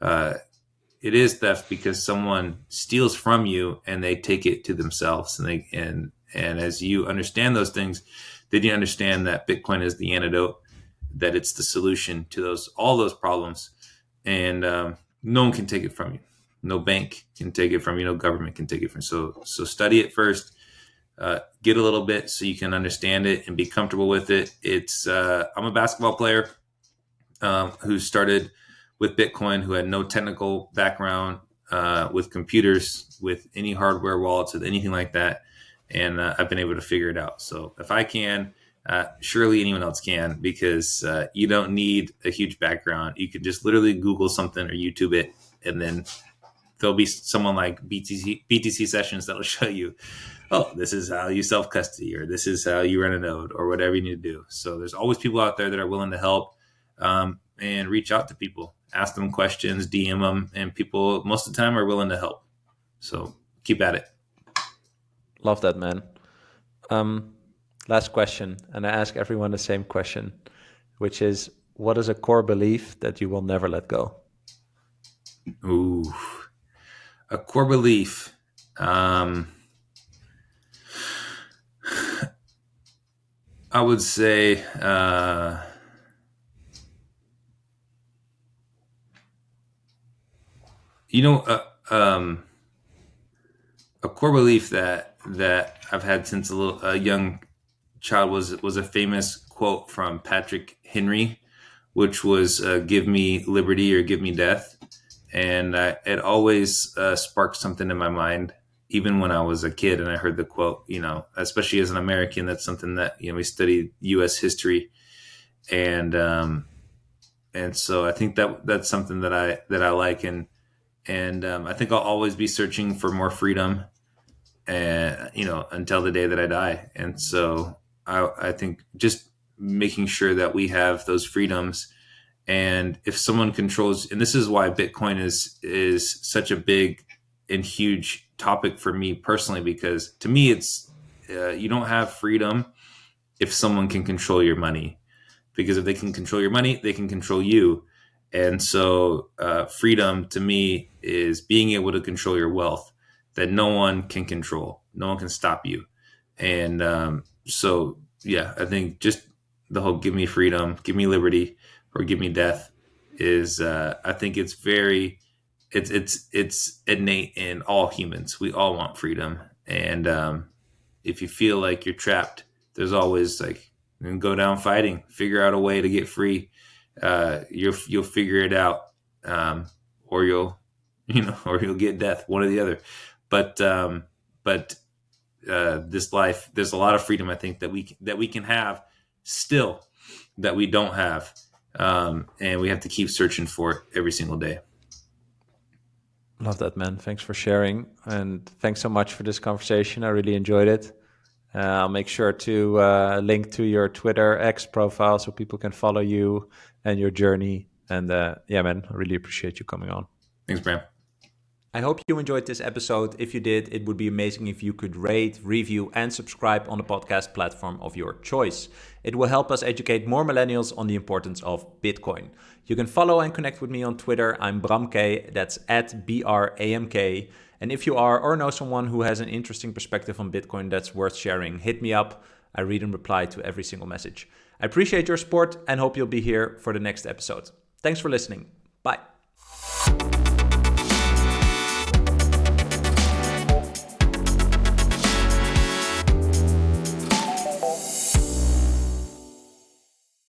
It is theft because someone steals from you and they take it to themselves. And as you understand those things, then you understand that Bitcoin is the antidote, that it's the solution to all those problems. And no one can take it from you. No bank can take it from you. No government can take it from you. So study it first. get a little bit so you can understand it and be comfortable with it. I'm a basketball player who started with Bitcoin, who had no technical background with computers, with any hardware wallets, with anything like that. And I've been able to figure it out. So if I can, surely anyone else can, because you don't need a huge background. You can just literally Google something or YouTube it, and then there'll be someone like BTC sessions that'll show you, oh, this is how you self-custody, or this is how you run a node, or whatever you need to do. So there's always people out there that are willing to help, and reach out to people, ask them questions, DM them, and people most of the time are willing to help. So keep at it.
Love that, man. Last question, and I ask everyone the same question, which is, what is a core belief that you will never let go?
Ooh, a core belief. I would say a core belief that I've had since a young child was a famous quote from Patrick Henry, which was "Give me liberty or give me death," and it always sparked something in my mind, even when I was a kid and I heard the quote. Especially as an American, that's something that we study U.S. history, and so I think that's something that I like, and I think I'll always be searching for more freedom, and until the day that I die. And so I think just making sure that we have those freedoms, and if someone controls, and this is why Bitcoin is such a big and huge topic for me personally, because to me it's you don't have freedom if someone can control your money, because if they can control your money, they can control you. And so freedom to me is being able to control your wealth that no one can control. No one can stop you. And so, yeah, I think just the whole give me freedom, give me liberty, or give me death is, I think it's innate in all humans. We all want freedom. And if you feel like you're trapped, there's always go down fighting, figure out a way to get free. You'll figure it out, or you'll get death, one or the other. But this life, there's a lot of freedom, I think, that we can have still that we don't have, and we have to keep searching for it every single day.
Love that, man. Thanks for sharing, and thanks so much for this conversation. I really enjoyed it. I'll make sure to link to your Twitter X profile so people can follow you and your journey. And yeah, man, I really appreciate you coming on.
Thanks, Bram.
I hope you enjoyed this episode. If you did, it would be amazing if you could rate, review, and subscribe on the podcast platform of your choice. It will help us educate more millennials on the importance of Bitcoin. You can follow and connect with me on Twitter. I'm BramK, that's at BRAMK. And if you are or know someone who has an interesting perspective on Bitcoin that's worth sharing, hit me up. I read and reply to every single message. I appreciate your support and hope you'll be here for the next episode. Thanks for listening. Bye.